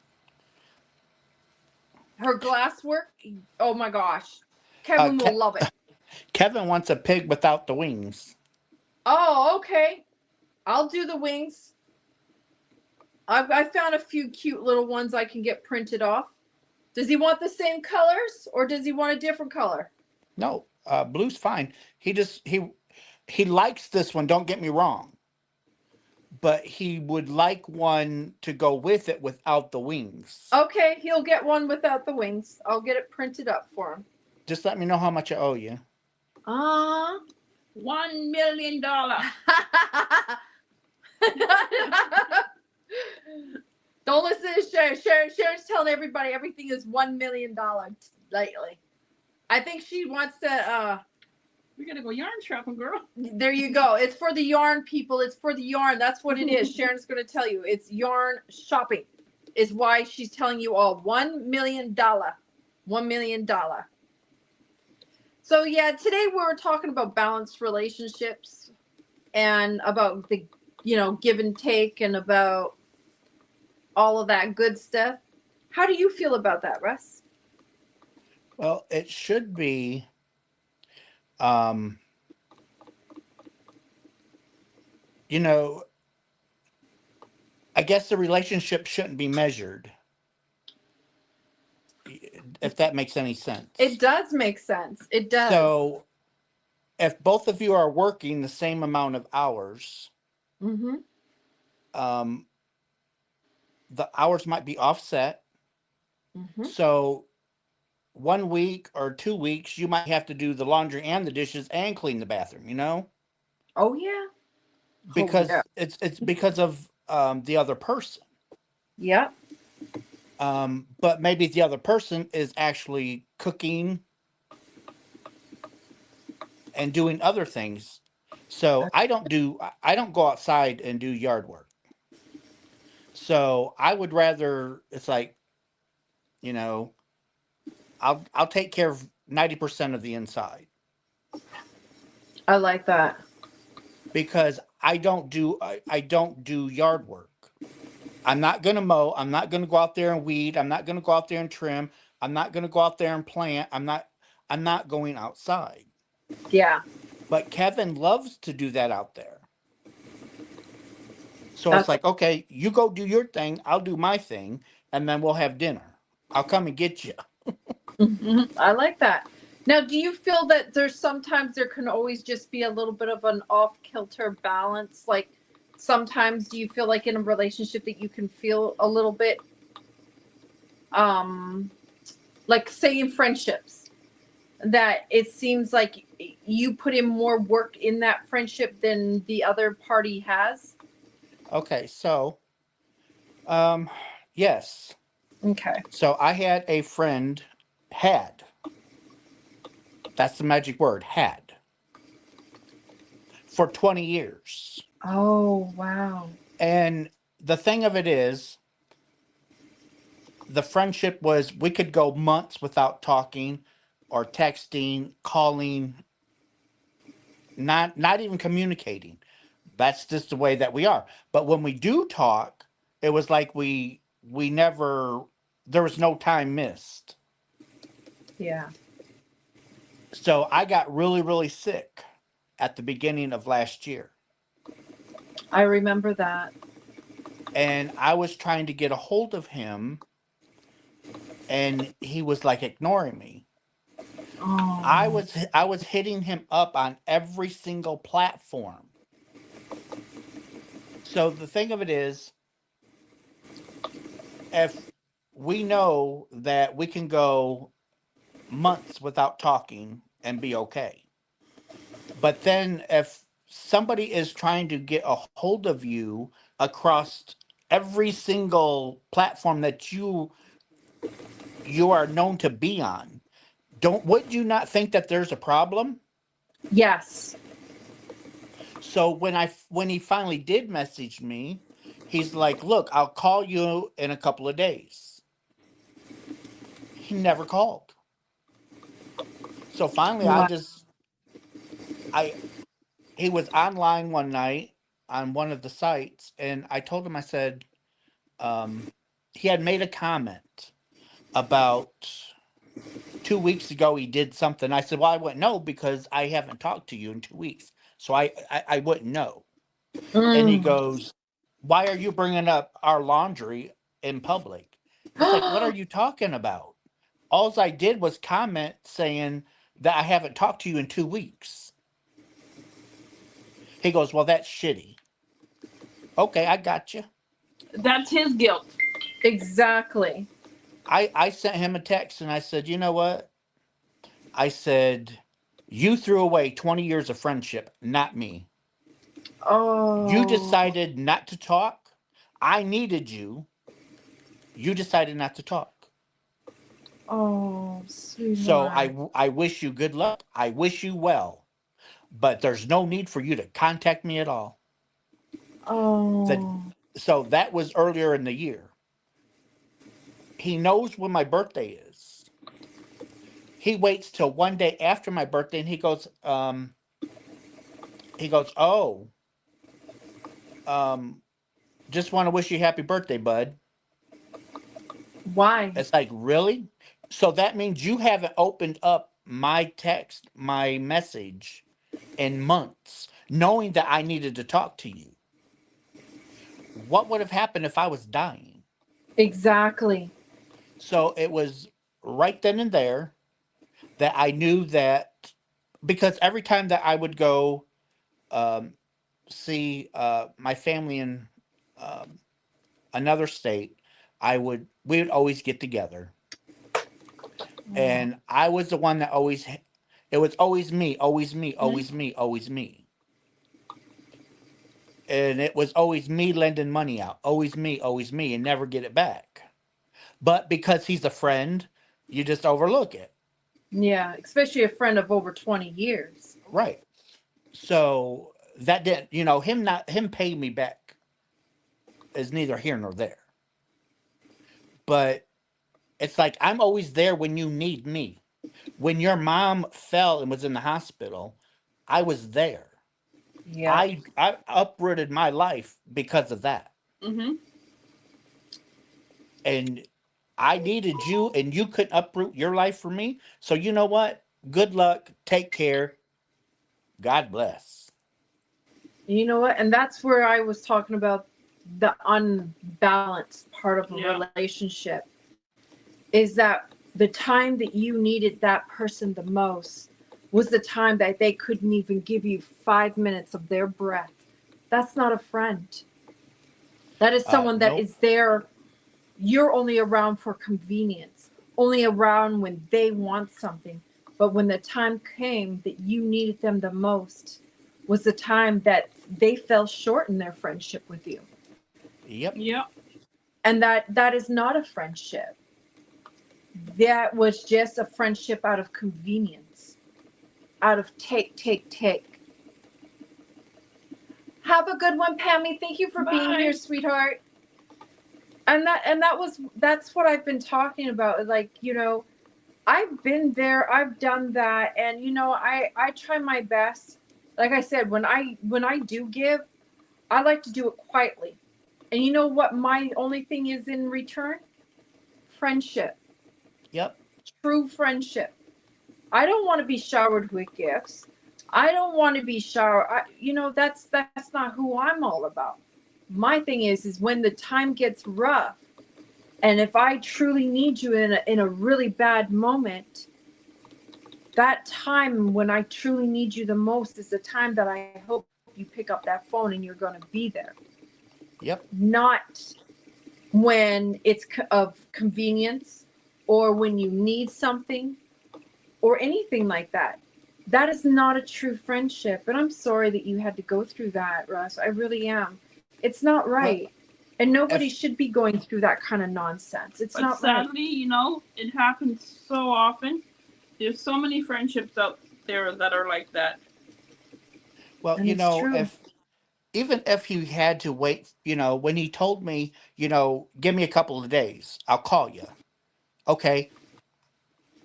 Her glass work. Oh my gosh. Kevin will love it. Kevin wants a pig without the wings. Oh, okay. I'll do the wings. I found a few cute little ones I can get printed off. Does he want the same colors, or does he want a different color? No, blue's fine. He likes this one, don't get me wrong. But he would like one to go with it without the wings. Okay, he'll get one without the wings. I'll get it printed up for him. Just let me know how much I owe you. $1 million. Don't listen to Sharon. Sharon's telling everybody everything is $1 million lately. I think she wants to. We're gonna go yarn shopping, girl. There you go. It's for the yarn, people. It's for the yarn. That's what it is. Sharon's going to tell you. It's yarn shopping. Is why she's telling you all $1 million. $1 million. So yeah, today we were talking about balanced relationships and about the, give and take and about all of that good stuff. How do you feel about that, Russ? Well, it should be, I guess the relationship shouldn't be measured, if that makes any sense. It does make sense. It does. So if both of you are working the same amount of hours, Mm-hmm. The hours might be offset. Mm-hmm. So 1 week or 2 weeks, you might have to do the laundry and the dishes and clean the bathroom, Oh yeah. because yeah. it's because of the other person. Yep. But maybe the other person is actually cooking and doing other things. So I don't go outside and do yard work. So I would rather, it's like, I'll take care of 90% of the inside. I like that. Because I don't do yard work. I'm not going to mow. I'm not going to go out there and weed. I'm not going to go out there and trim. I'm not going to go out there and plant. I'm not going outside. Yeah. But Kevin loves to do that out there. So That's it's like, okay, you go do your thing. I'll do my thing. And then we'll have dinner. I'll come and get you. Mm-hmm. I like that. Now, do you feel that sometimes there can always just be a little bit of an off-kilter balance? Like sometimes do you feel like in a relationship that you can feel a little bit, like say in friendships, that it seems like you put in more work in that friendship than the other party has? Okay, so, yes. Okay. So I had a friend, that's the magic word, had, for 20 years. Oh, wow. And the thing of it is, the friendship was, we could go months without talking or texting, calling, not even communicating. That's just the way that we are. But when we do talk, it was like we never, there was no time missed. Yeah. So I got really, really sick at the beginning of last year. I remember that. And I was trying to get a hold of him, and he was like ignoring me. Oh. I was hitting him up on every single platform. So the thing of it is, if we know that we can go months without talking and be okay. But then if somebody is trying to get a hold of you across every single platform that you are known to be on, would you not think that there's a problem? Yes. So when he finally did message me, he's like, look, I'll call you in a couple of days. He never called. So finally, Wow. he was online one night on one of the sites, and I told him, I said, he had made a comment about 2 weeks ago he did something. I said, well, I wouldn't know because I haven't talked to you in 2 weeks. So I wouldn't know. And he goes, why are you bringing up our laundry in public? It's like, what are you talking about? All I did was comment saying that I haven't talked to you in 2 weeks. He goes, well, that's shitty. Okay, I got you. That's his guilt. Exactly. I sent him a text and I said, you know what? I said, You threw away 20 years of friendship, not me. You Oh, decided not to talk. I needed you. You decided not to talk. oh, So sweetheart. I wish you good luck. I wish you well. But there's no need for you to contact me at all. That Oh, so that was earlier in the year. He knows when my birthday is. He waits till one day after my birthday and he goes, "Oh, um, just want to wish you happy birthday, bud." why? It's like, really? So that means you haven't opened up my text, my message in months, knowing that I needed to talk to you. What would have happened if I was dying? Exactly. So it was right then and there that I knew that, because every time that I would go um, see my family in um, another state, we would always get together, Oh, and I was the one that it was always me, always me, Mhm. always me, always me, and it was always me lending money out, always me, and never get it back. But because he's a friend, you just overlook it, yeah, especially a friend of over 20 years. right? So that didn't, him paying me back is neither here nor there. But it's like I'm always there when you need me. When your mom fell and was in the hospital, I was there. Yep. I uprooted my life because of that. Mhm. And I needed you and you couldn't uproot your life for me. So you know what? Good luck. Take care. God bless. You know what? And that's where I was talking about the unbalanced part of a Yeah. relationship is that the time that you needed that person the most was the time that they couldn't even give you 5 minutes of their breath. That's not a friend. That is someone that Nope. is there. You're only around for convenience, only around when they want something. But when the time came that you needed them the most, was the time that they fell short in their friendship with you. Yep. Yeah. And that is not a friendship. That was just a friendship out of convenience, out of take. Have a good one, Pammy. Thank you for being Bye. here, sweetheart. That's what I've been talking about. Like, I've been there, I've done that, and I try my best. Like I said, when I do give, I like to do it quietly. And you know what my only thing is in return? Friendship. Yep. True friendship. I don't want to be showered with gifts. I don't want to be showered. That's not who I'm all about. My thing is when the time gets rough, and if I truly need you in a really bad moment, that time when I truly need you the most is the time that I hope you pick up that phone and you're going to be there. Yep. Not when it's of convenience or when you need something or anything like that. That is not a true friendship. And I'm sorry that you had to go through that, Russ. I really am. It's not Well, right. And nobody if should be going through that kind of nonsense. It's But not right. sadly, it happens so often. There's so many friendships out there that are like that. well, And it's true. if even if he had to wait, when he told me, give me a couple of days, I'll call you. Okay,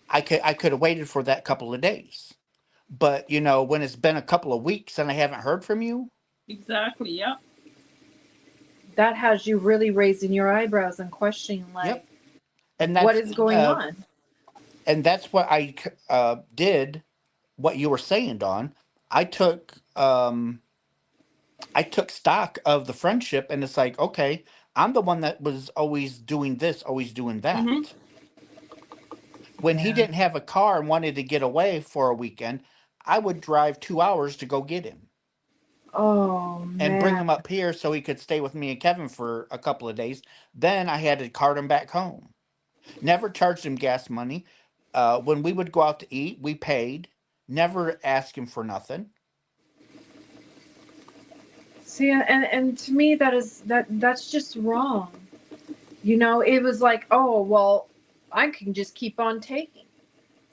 I could have waited for that couple of days. But when it's been a couple of weeks and I haven't heard from you, Exactly. Yeah. That has you really raising your eyebrows and questioning, like, yep. And what that's is going uh on? and that's what I did. What you were saying, Dawn. I took um I took stock of the friendship, and it's like, okay, I'm the one that was always doing this, always doing Mhm. that. When he Yeah. didn't have a car and wanted to get away for a weekend, I would drive 2 hours to go get him Oh, and bring man. him up here so he could stay with me and Kevin for a couple of days. Then I had to cart him back home. Never charged him gas money. When we would go out to eat, we paid. never ask him for nothing. See, and to me that's just wrong. You know, it was like, oh well, I can just keep on taking.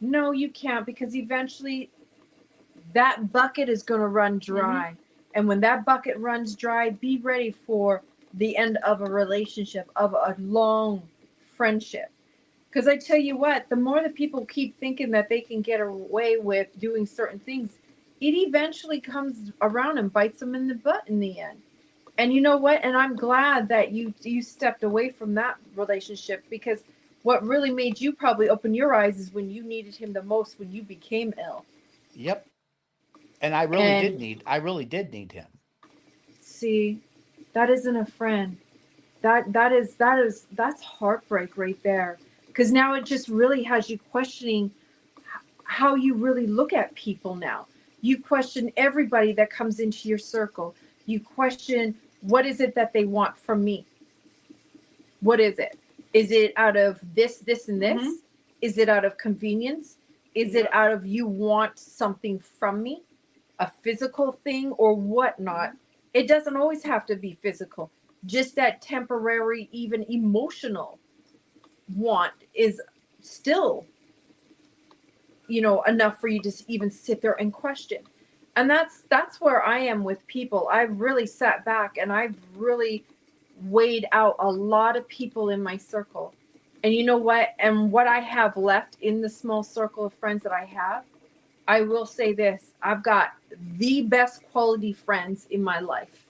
No, you can't, because eventually that bucket is going to run dry. And when that bucket runs dry, be ready for the end of a relationship, of a long friendship. Because I tell you what, the more that people keep thinking that they can get away with doing certain things, it eventually comes around and bites them in the butt in the end. And you know what? And I'm glad that you stepped away from that relationship, because what really made you probably open your eyes is when you needed him the most, when you became ill. Yep. And I really did need him. See, that isn't a friend. That's heartbreak right there. Because now it just really has you questioning how you really look at people now. You question everybody that comes into your circle. You question, what is it that they want from me? What is it? Is it out of this, and this? Mm-hmm. Is it out of convenience? Is it out of you want something from me? A physical thing or whatnot? It doesn't always have to be physical. Just that temporary, even emotional want is still, enough for you to even sit there and question. And that's where I am with people. I've really sat back and I've really weighed out a lot of people in my circle. And you know what? And what I have left in the small circle of friends that I have, I will say this: I've got the best quality friends in my life.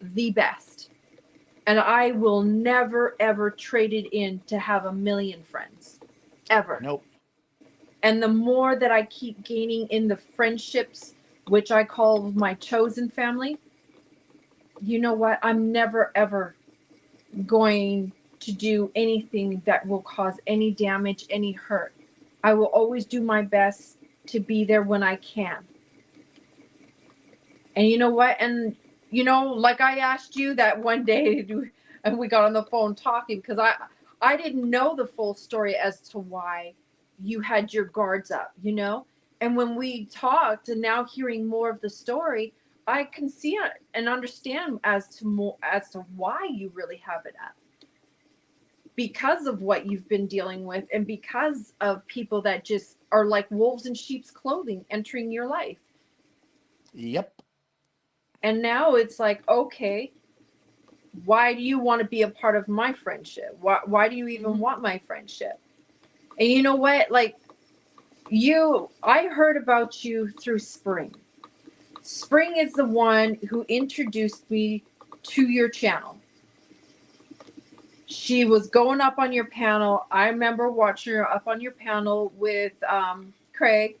The best. And I will never, ever trade it in to have a million friends. Ever. Nope. And the more that I keep gaining in the friendships, which I call my chosen family, you know what? I'm never, ever going to do anything that will cause any damage, any hurt. I will always do my best to be there when I can. And you know what? And, like I asked you that one day, and we got on the phone talking, because I didn't know the full story as to why you had your guards up, And when we talked, and now hearing more of the story, I can see and understand as to why you really have it up. Because of what you've been dealing with, and because of people that just are like wolves in sheep's clothing entering your life. Yep. And now it's like, okay, why do you want to be a part of my friendship? Why do you even want my friendship? And you know what? Like, I heard about you through Spring. Spring is the one who introduced me to your channel. She was going up on your panel. I remember watching her up on your panel with Craig.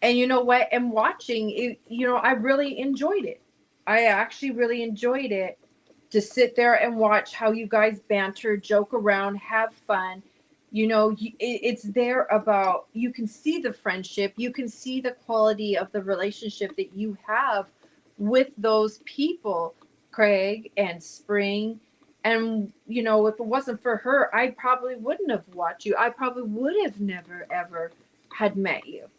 And you know what? And watching it, I really enjoyed it. I actually really enjoyed it, to sit there and watch how you guys banter, joke around, have fun. It's there about, you can see the friendship, you can see the quality of the relationship that you have with those people, Craig and Spring. And, if it wasn't for her, I probably wouldn't have watched you. I probably would have never, ever had met you,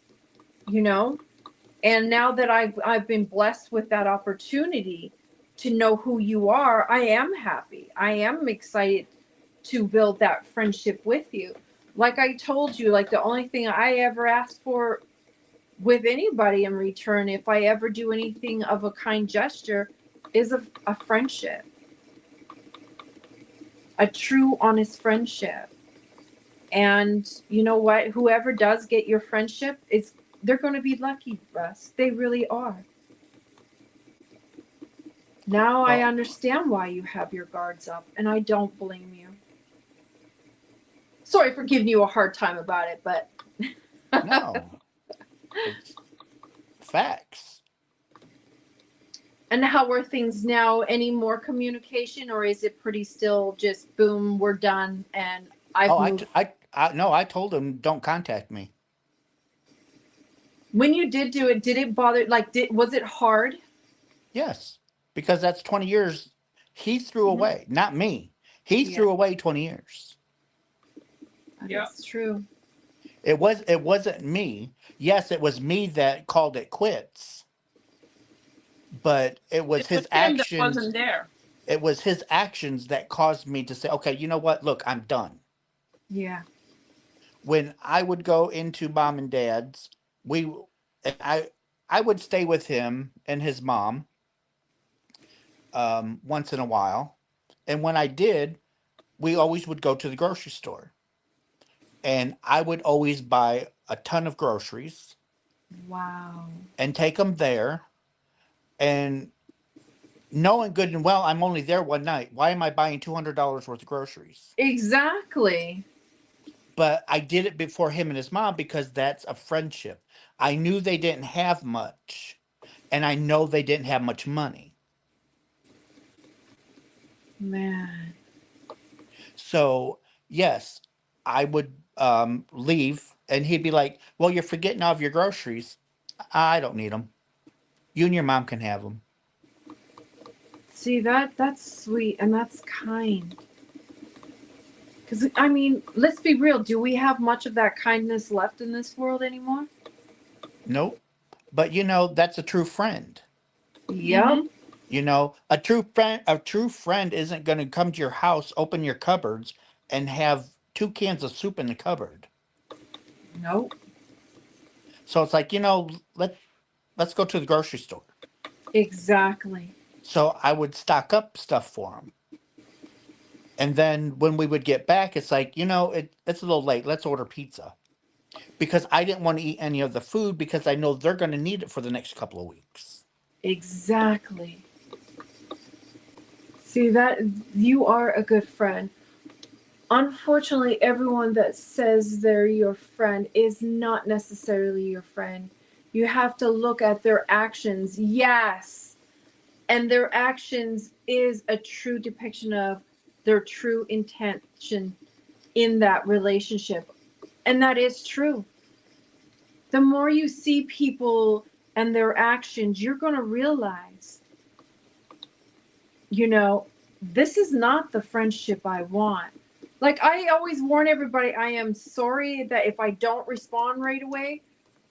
And now that I've been blessed with that opportunity to know who you are, I am happy. I am excited to build that friendship with you. Like I told you, like the only thing I ever ask for with anybody in return, if I ever do anything of a kind gesture, is a friendship. A true, honest friendship. And you know what? Whoever does get your friendship, they're going to be lucky, Russ. They really are. Now I understand why you have your guards up, and I don't blame you. Sorry for giving you a hard time about it, but No. It's facts. And how are things now? Any more communication, or is it pretty still just boom, we're done, and I told him don't contact me. When you did do it, did it bother? Like, was it hard? Yes, because that's 20 years he threw away, not me. He threw away 20 years. That's true. It wasn't me. Yes, it was me that called it quits, but it It was was his him that actions. wasn't there. It was his actions that caused me to say, okay, you know what? Look, I'm done. Yeah. When I would go into mom and dad's, we and I would stay with him and his mom once in a while. And when I did, we always would go to the grocery store. And I would always buy a ton of groceries Wow. and take them there. And knowing good and well, I'm only there one night. Why am I buying $200 worth of groceries? Exactly. But I did it before him and his mom because that's a friendship. I knew they didn't have much, and I know they didn't have much money. Man. So, yes, I would leave, and he'd be like, well, you're forgetting all of your groceries. I don't need them. You and your mom can have them. See, that's sweet and that's kind. Because, I mean, let's be real. Do we have much of that kindness left in this world anymore? Nope. But that's a true friend. Yep. Mhm. A true friend isn't going to come to your house, open your cupboards, and have 2 cans of soup in the cupboard. Nope. So it's like, let's go to the grocery store. Exactly. So I would stock up stuff for them. And then when we would get back, it's like, it's a little late. Let's order pizza. Because I didn't want to eat any of the food because I know they're going to need it for the next couple of weeks. Exactly. See, that you are a good friend. Unfortunately, everyone that says they're your friend is not necessarily your friend. You have to look at their actions. Yes. And their actions is a true depiction of their true intention in that relationship. And that is true. The more you see people and their actions, you're going to realize, this is not the friendship I want. Like, I always warn everybody, I am sorry that if I don't respond right away,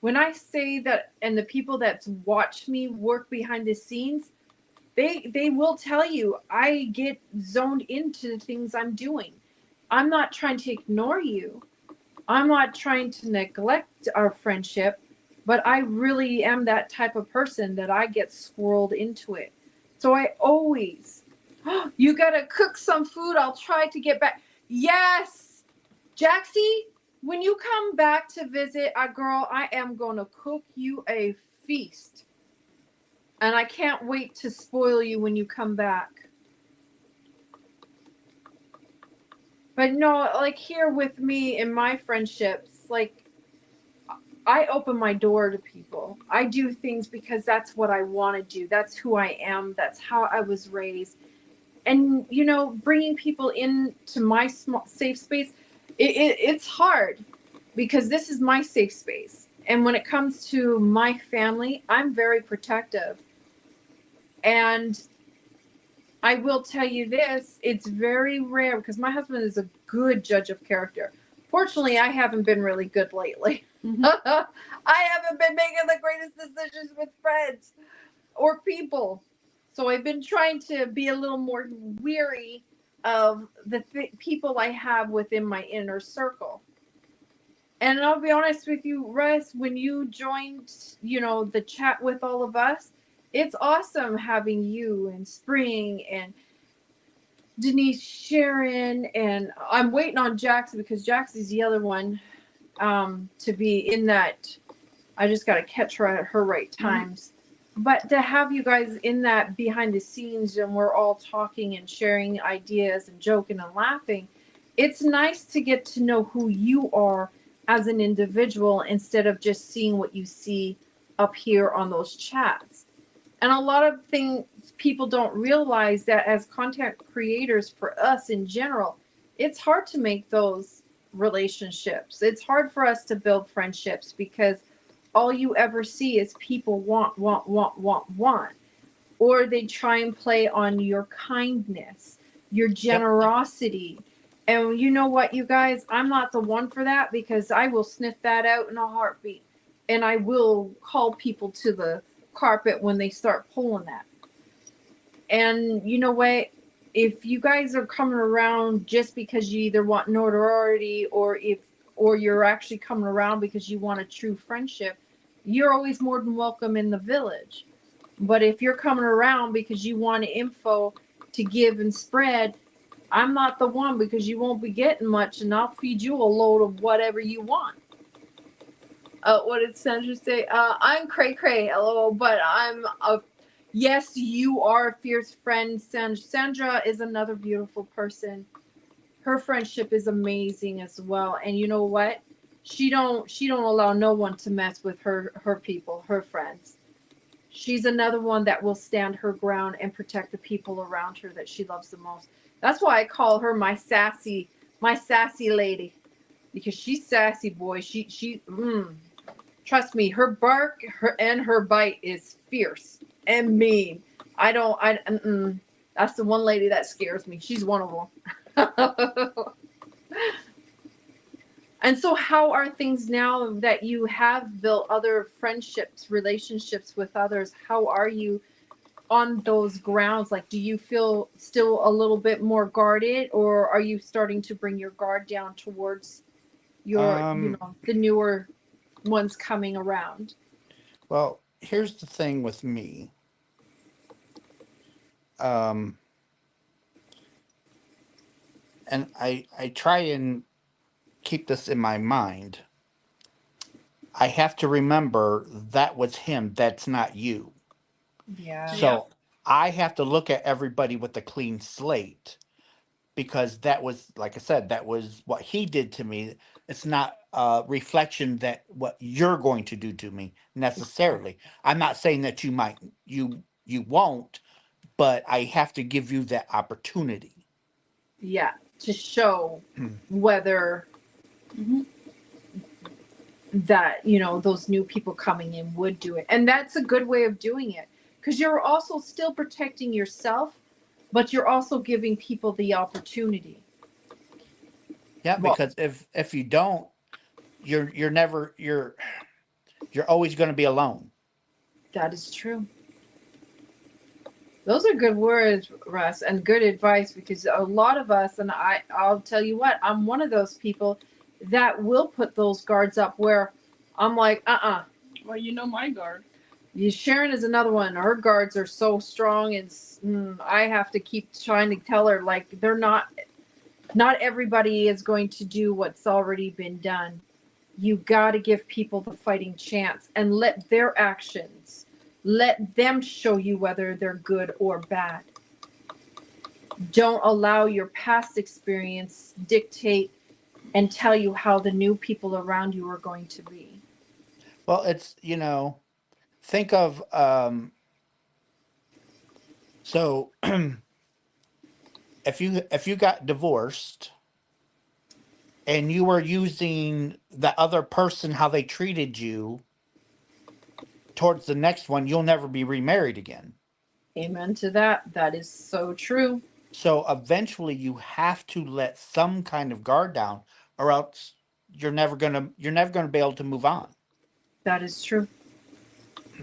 when I say that, and the people that watch me work behind the scenes, they will tell you I get zoned into the things I'm doing. I'm not trying to ignore you. I'm not trying to neglect our friendship, but I really am that type of person that I get squirreled into it. So I always, you gotta cook some food. I'll try to get back. Yes, Jaxie, when you come back to visit, girl, I am gonna cook you a feast. And I can't wait to spoil you when you come back. But no, like here with me in my friendships, like I open my door to people. I do things because that's what I want to do. That's who I am. That's how I was raised. And, bringing people into my small, safe space, it's hard because this is my safe space. And when it comes to my family, I'm very protective. And I will tell you this, it's very rare because my husband is a good judge of character. Fortunately, I haven't been really good lately. I haven't been making the greatest decisions with friends or people. So I've been trying to be a little more weary of the people I have within my inner circle. And I'll be honest with you, Russ, when you joined, the chat with all of us, it's awesome having you and Spring and Denise, Sharon, and I'm waiting on Jackson because Jackson's the other one to be in that. I just got to catch her at her right times. But to have you guys in that behind the scenes and we're all talking and sharing ideas and joking and laughing, it's nice to get to know who you are as an individual instead of just seeing what you see up here on those chats. And a lot of things people don't realize that as content creators for us in general, it's hard to make those relationships. It's hard for us to build friendships because all you ever see is people want. Or they try and play on your kindness, your generosity. And you know what, you guys? I'm not the one for that, because I will sniff that out in a heartbeat. And I will call people to the carpet when they start pulling that. And you know what? If you guys are coming around just because you either want notoriety, or you're actually coming around because you want a true friendship, you're always more than welcome in the village. But if you're coming around because you want info to give and spread, I'm not the one, because you won't be getting much, and I'll feed you a load of whatever you want. What did Sandra say? I'm cray cray, lol, but I'm a. Yes, you are a fierce friend, Sandra. Sandra is another beautiful person. Her friendship is amazing as well, and you know what? She don't allow no one to mess with her people, her friends. She's another one that will stand her ground and protect the people around her that she loves the most. That's why I call her my sassy lady, because she's sassy, boy. Trust me, her bark, her bite is fierce and mean. I don't, I, That's the one lady that scares me. She's one of them. And so, how are things now that you have built other friendships, relationships with others? How are you on those grounds? Like, do you feel still a little bit more guarded, or are you starting to bring your guard down towards your, the newer ones coming around? Well, here's the thing with me. And I try and keep this in my mind. I have to remember that was him. That's not you. Yeah. So I have to look at everybody with a clean slate, because that was, like I said, that was what he did to me. It's not a reflection that what you're going to do to me necessarily. I'm not saying that you won't, but I have to give you that opportunity. Yeah, to show whether that, those new people coming in would do it. And that's a good way of doing it, because you're also still protecting yourself, but you're also giving people the opportunity. Yeah, Well, because if you don't, you're always going to be alone. that is true. Those are good words, Russ, and good advice, because a lot of us, and I'll tell you what, I'm one of those people that will put those guards up where I'm like, Well, you know my guard. Sharon is another one. Her guards are so strong, and I have to keep trying to tell her, like, they're not everybody is going to do what's already been done. You got to give people the fighting chance and let their actions, let them show you whether they're good or bad. Don't allow your past experience dictate and tell you how the new people around you are going to be. Well, it's, think of, so if you got divorced and you were using the other person, how they treated you towards the next one, you'll never be remarried again. Amen to that. That is so true. So eventually you have to let some kind of guard down, or else you're never gonna be able to move on. That is true.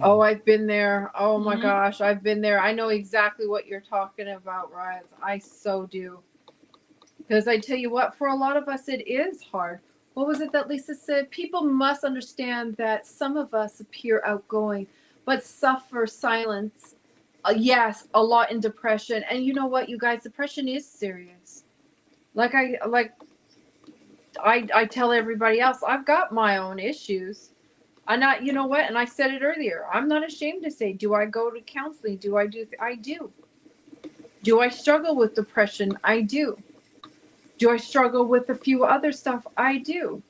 Oh, I've been there. Oh my gosh, I've been there. I know exactly what you're talking about, Ryan. I so do. Because I tell you what, for a lot of us, it is hard. What was it that Lisa said? People must understand that some of us appear outgoing, but suffer silence. Yes, a lot in depression. And you know what, you guys, depression is serious. I tell everybody else, I've got my own issues. You know what? And I said it earlier. I'm not ashamed to say, do I go to counseling? I do. Do I struggle with depression? I do. Do I struggle with a few other stuff? I do.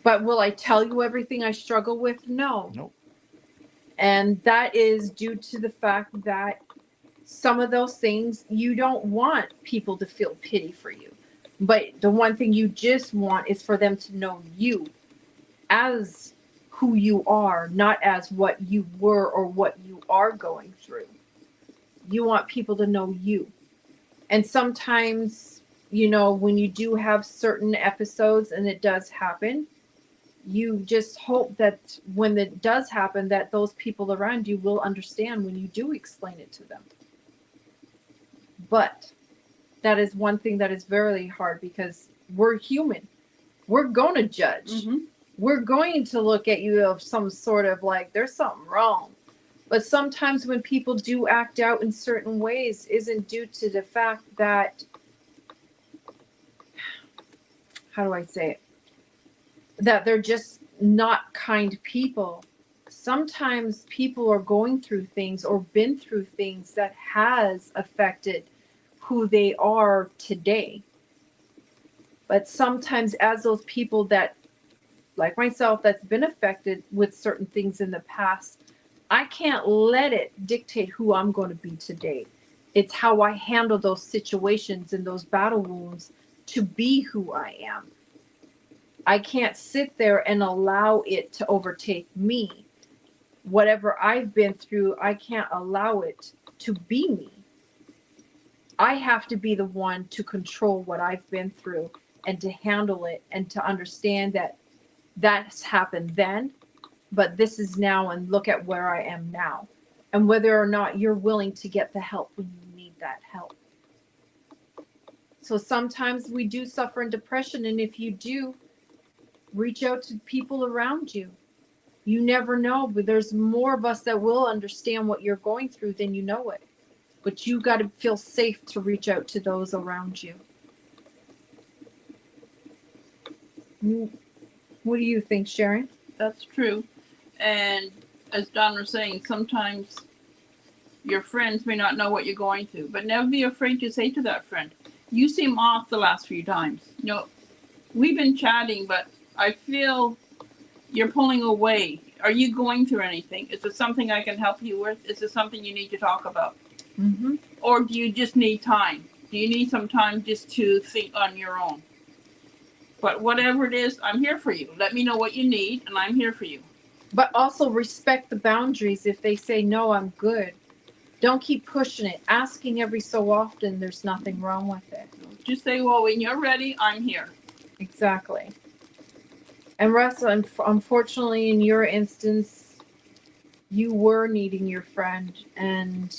But will I tell you everything I struggle with? No. Nope. And that is due to the fact that some of those things you don't want people to feel pity for you. But the one thing you just want is for them to know you as who you are, not as what you were or what you are going through. You want people to know you. And sometimes when you do have certain episodes and it does happen, you just hope that when it does happen, that those people around you will understand when you do explain it to them. But that is one thing that is very hard because we're human. We're going to judge. Mm-hmm. We're going to look at you of some sort of like, there's something wrong. But sometimes when people do act out in certain ways, isn't due to the fact that, how do I say it? That they're just not kind people. Sometimes people are going through things or been through things that has affected who they are today. But sometimes as those people that, like myself, that's been affected with certain things in the past, I can't let it dictate who I'm going to be today. It's how I handle those situations and those battle wounds to be who I am. I can't sit there and allow it to overtake me. Whatever I've been through, I can't allow it to be me. I have to be the one to control what I've been through and to handle it and to understand that that's happened then, but this is now, and look at where I am now, and whether or not you're willing to get the help when you need that help. So sometimes we do suffer in depression, and if you do, reach out to people around you. You never know, but there's more of us that will understand what you're going through than you know it. But you got to feel safe to reach out to those around you. What do you think, Sharon? That's true. And as Don was saying, sometimes your friends may not know what you're going through, but never be afraid to say to that friend, you seem off the last few times. We've been chatting, but I feel you're pulling away. Are you going through anything? Is there something I can help you with? Is there something you need to talk about? Mm-hmm. Or do you just need time? Do you need some time just to think on your own? But whatever it is, I'm here for you. Let me know what you need, and I'm here for you. But also respect the boundaries. If they say, no, I'm good, don't keep pushing it. Asking every so often, there's nothing wrong with it. Just say, well, when you're ready, I'm here. Exactly. And Russ, unfortunately, in your instance, you were needing your friend, and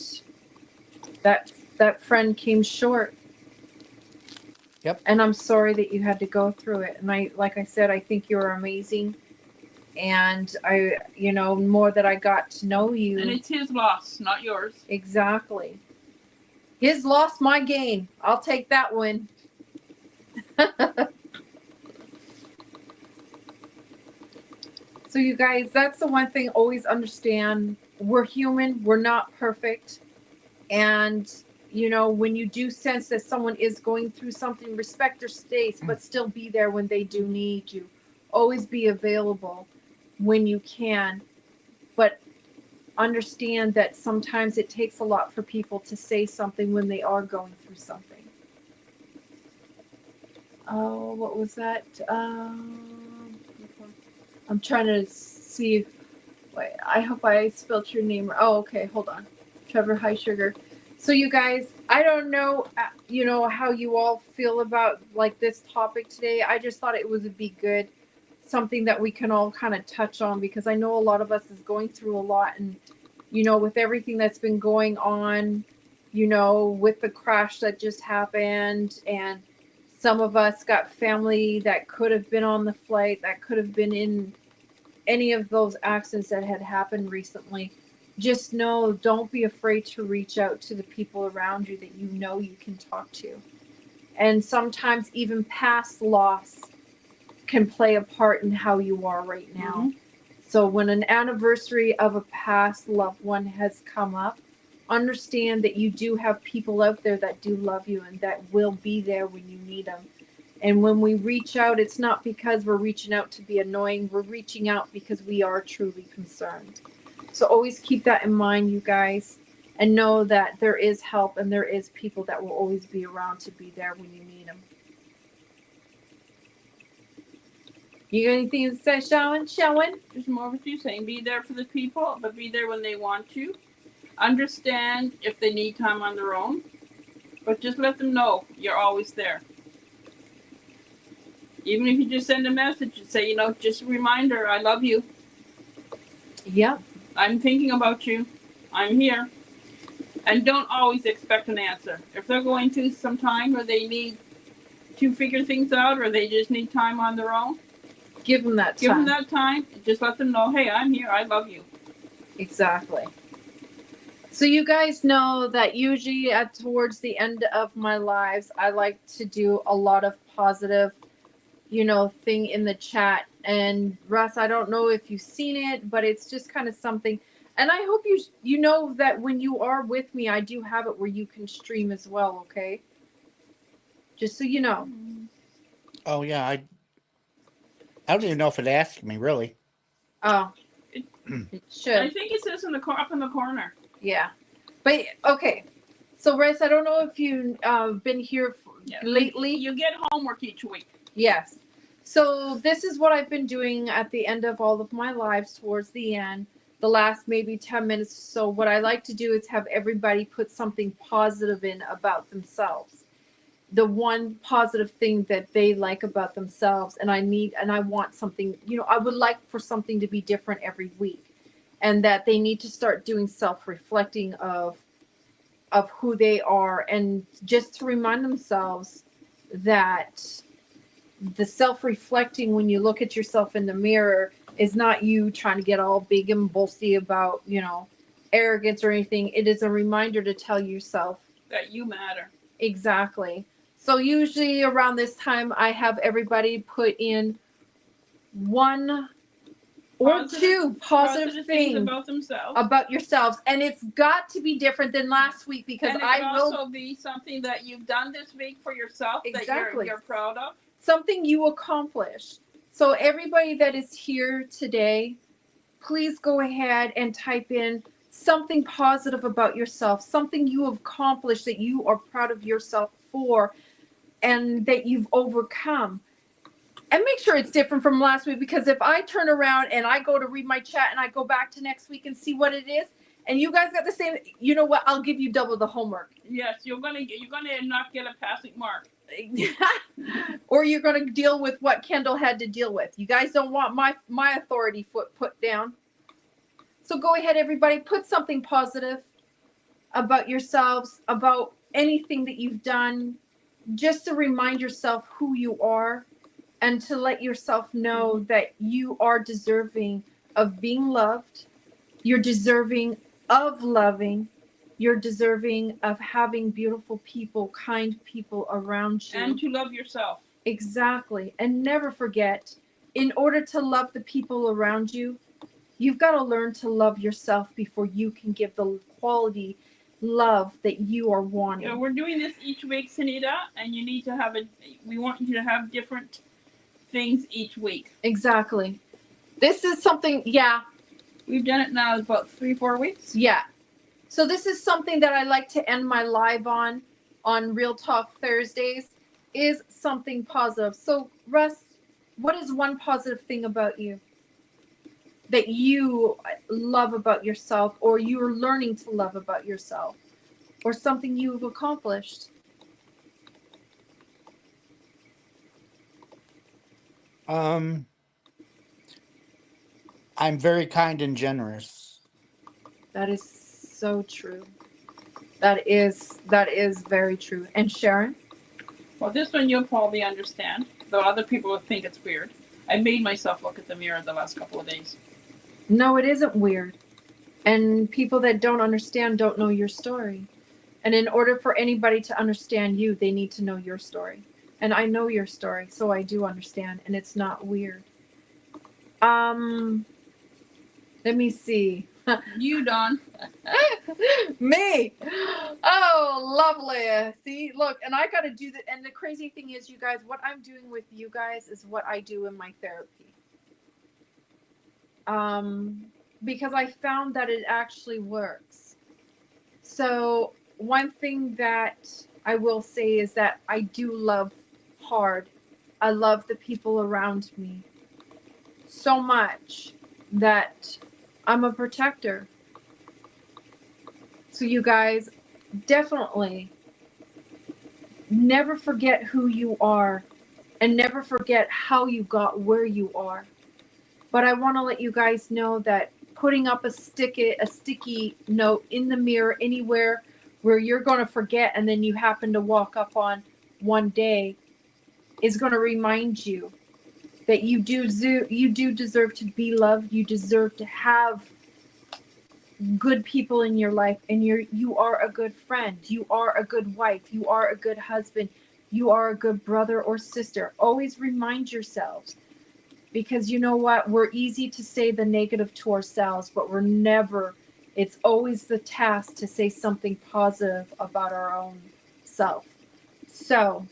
that friend came short. Yep. And I'm sorry that you had to go through it. And like I said, I think you're amazing. And more that I got to know you. And it's his loss, not yours. Exactly. His loss, my gain. I'll take that one. So you guys, that's the one thing, always understand, we're human, we're not perfect. And, when you do sense that someone is going through something, respect their space, but still be there when they do need you. Always be available when you can. But understand that sometimes it takes a lot for people to say something when they are going through something. Oh, what was that? I'm trying to see. Wait, I hope I spelled your name. Oh, okay. Hold on. Trevor High Sugar. So you guys, I don't know, how you all feel about like this topic today. I just thought it would be good, something that we can all kind of touch on, because I know a lot of us is going through a lot, and with everything that's been going on, with the crash that just happened, and some of us got family that could have been on the flight, that could have been in any of those accidents that had happened recently. Just know, don't be afraid to reach out to the people around you that you can talk to. And sometimes even past loss can play a part in how you are right now. Mm-hmm. So when an anniversary of a past loved one has come up, understand that you do have people out there that do love you and that will be there when you need them. And when we reach out, it's not because we're reaching out to be annoying. We're reaching out because we are truly concerned. So always keep that in mind, you guys, and know that there is help and there is people that will always be around to be there when you need them. You got anything to say, Sharon? Just more what you're saying. Be there for the people, but be there when they want to. Understand if they need time on their own, but just let them know you're always there. Even if you just send a message and say, just a reminder, I love you. Yep. I'm thinking about you. I'm here. And don't always expect an answer. If they're going through some time or they need to figure things out or they just need time on their own, Give them that time. give them that time. Just let them know, hey, I'm here. I love you. Exactly. So you guys know that usually towards the end of my lives, I like to do a lot of positive, thing in the chat. And Russ, I don't know if you've seen it, but it's just kind of something. And I hope you know that when you are with me, I do have it where you can stream as well. Okay. Just so you know. Oh yeah, I don't even know if it asked me really. Oh, It should. I think it says up in the corner. Yeah. But okay. So Russ, I don't know if you've been here lately. You get homework each week. Yes. So this is what I've been doing at the end of all of my lives towards the end, the last maybe 10 minutes. So what I like to do is have everybody put something positive in about themselves. The one positive thing that they like about themselves. And I want something, I would like for something to be different every week. And that they need to start doing self-reflecting of who they are, and just to remind themselves that the self-reflecting when you look at yourself in the mirror is not you trying to get all big and boasty about, arrogance or anything. It is a reminder to tell yourself that you matter. Exactly. So usually around this time, I have everybody put in one or two positive things about themselves. About yourselves. And it's got to be different than last week, because and it can also be something that you've done this week for yourself. Exactly. That you're proud of. Something you accomplished. So everybody that is here today, please go ahead and type in something positive about yourself, something you have accomplished that you are proud of yourself for and that you've overcome. And make sure it's different from last week, because if I turn around and I go to read my chat and I go back to next week and see what it is, and you guys got the same, you know what? I'll give you double the homework. Yes, you're gonna not get a passing mark. Or you're gonna deal with what Kendall had to deal with. You guys don't want my authority foot put down. So go ahead, everybody, put something positive about yourselves, about anything that you've done, just to remind yourself who you are, and to let yourself know that you are deserving of being loved. You're deserving of loving. You're deserving of having beautiful people, kind people around you. And to love yourself. Exactly. And never forget, in order to love the people around you, you've got to learn to love yourself before you can give the quality love that you are wanting. Yeah, we're doing this each week, Sunita, and you need to we want you to have different things each week. Exactly. This is something, yeah. We've done it now about 3-4 weeks. Yeah. So this is something that I like to end my live on Real Talk Thursdays, is something positive. So Russ, what is one positive thing about you that you love about yourself, or you're learning to love about yourself, or something you've accomplished? I'm very kind and generous. That is so true. That is very true. And Sharon? Well, this one you'll probably understand, though other people will think it's weird. I made myself look at the mirror the last couple of days. No, it isn't weird. And people that don't understand don't know your story. And in order for anybody to understand you, they need to know your story. And I know your story, so I do understand, and it's not weird. Let me see. You, Dawn. Me. Oh, lovely. See, look, and I got to do that. And the crazy thing is, you guys, what I'm doing with you guys is what I do in my therapy. Because I found that it actually works. So one thing that I will say is that I do love hard. I love the people around me so much that I'm a protector. So you guys, definitely never forget who you are. and never forget how you got where you are. But I want to let you guys know that putting up a sticky note in the mirror anywhere where you're going to forget and then you happen to walk up on one day is going to remind you that you do deserve to be loved. You deserve to have good people in your life, and you are a good friend. You are a good wife. You are a good husband. You are a good brother or sister. Always remind yourselves, because you know what? We're easy to say the negative to ourselves, but we're never. It's always the task to say something positive about our own self. So,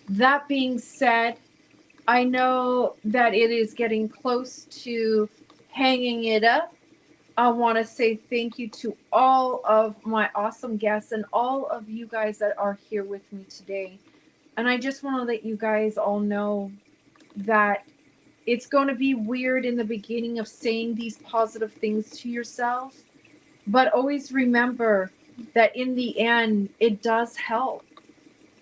that being said, I know that it is getting close to hanging it up. I want to say thank you to all of my awesome guests and all of you guys that are here with me today. And I just want to let you guys all know that it's going to be weird in the beginning of saying these positive things to yourself, but always remember that in the end, it does help.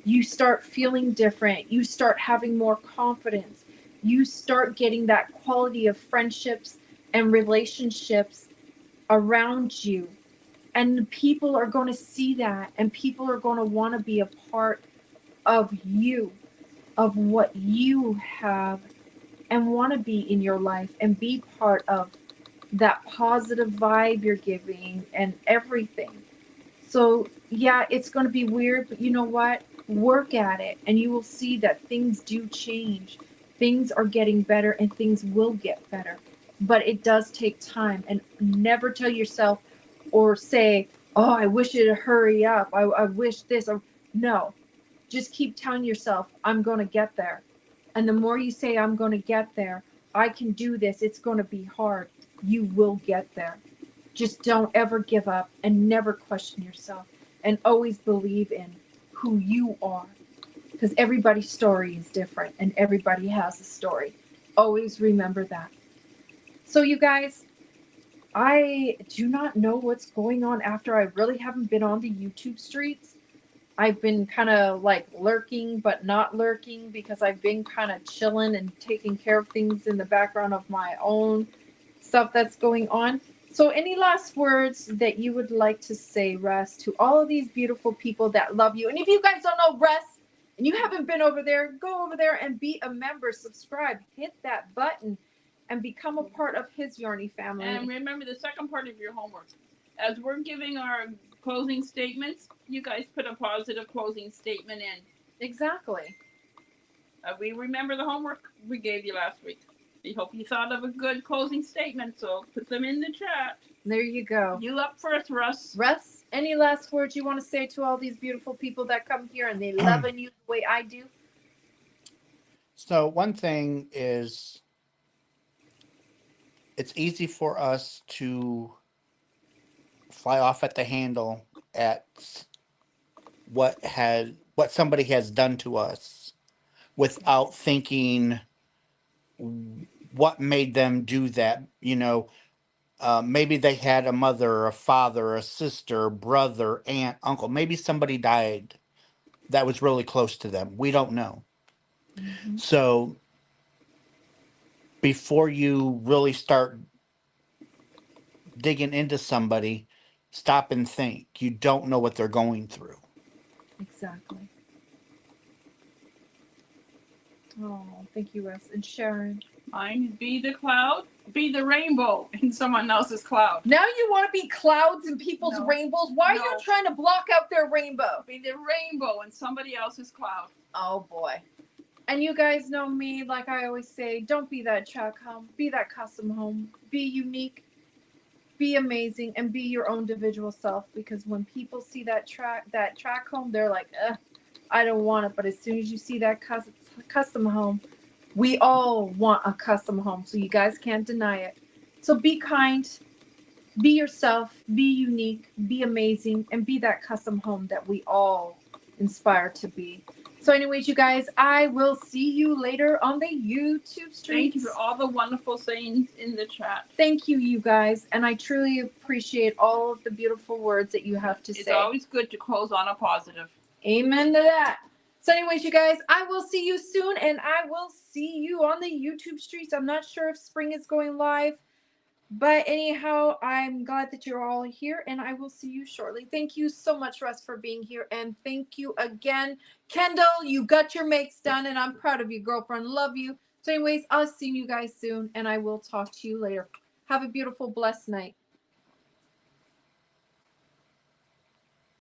You start feeling different. You start having more confidence. You start getting that quality of friendships and relationships around you. And people are going to see that, and people are going to want to be a part of you, of what you have, and want to be in your life and be part of that positive vibe you're giving and everything. So, yeah, it's going to be weird, but you know what? Work at it, and you will see that things do change. Things are getting better, and things will get better. But it does take time. And never tell yourself or say, oh, I wish it'd hurry up. I wish this. Or no, just keep telling yourself, I'm going to get there. And the more you say, I'm going to get there, I can do this, it's going to be hard, you will get there. Just don't ever give up and never question yourself, and always believe in who you are, because everybody's story is different and everybody has a story. Always remember that. So you guys, I do not know what's going on after. I really haven't been on the YouTube streets. I've been kind of like lurking, but not lurking, because I've been kind of chilling and taking care of things in the background of my own stuff that's going on. So any last words that you would like to say, Russ, to all of these beautiful people that love you? And if you guys don't know Russ and you haven't been over there, go over there and be a member, subscribe, hit that button, and become a part of his Yarny family. And remember the second part of your homework. As we're giving our closing statements, you guys put a positive closing statement in. Exactly. We remember the homework we gave you last week. We hope you thought of a good closing statement, so put them in the chat. There you go. You up first, Russ. Russ, any last words you want to say to all these beautiful people that come here and they love you the way I do? So one thing is, it's easy for us to fly off at the handle at what somebody has done to us without thinking what made them do that. Maybe they had a mother, a father, a sister, brother, aunt, uncle. Maybe somebody died that was really close to them. We don't know. Mm-hmm. So before you really start digging into somebody, stop and think. You don't know what they're going through. Exactly. Oh, thank you, Russ. And Sharon? Mine, be the cloud, be the rainbow in someone else's cloud. Now you want to be clouds in people's rainbows? Why are you trying to block out their rainbow? Be the rainbow in somebody else's cloud. Oh, boy. And you guys know me, like I always say, don't be that track home. Be that custom home. Be unique. Be amazing. And be your own individual self. Because when people see that track home, they're like, I don't want it. But as soon as you see that custom home, we all want a custom home, so you guys can't deny it. So be kind, be yourself, be unique, be amazing, and be that custom home that we all inspire to be. So anyways, you guys, I will see you later on the YouTube streams. Thank you for all the wonderful sayings in the chat. Thank you, you guys, and I truly appreciate all of the beautiful words that you have to say. It's always good to close on a positive. Amen to that. So anyways, you guys, I will see you soon, and I will see you on the YouTube streets. I'm not sure if spring is going live, but anyhow, I'm glad that you're all here, and I will see you shortly. Thank you so much, Russ, for being here, and thank you again. Kendall, you got your makes done, and I'm proud of you, girlfriend. Love you. So anyways, I'll see you guys soon, and I will talk to you later. Have a beautiful, blessed night.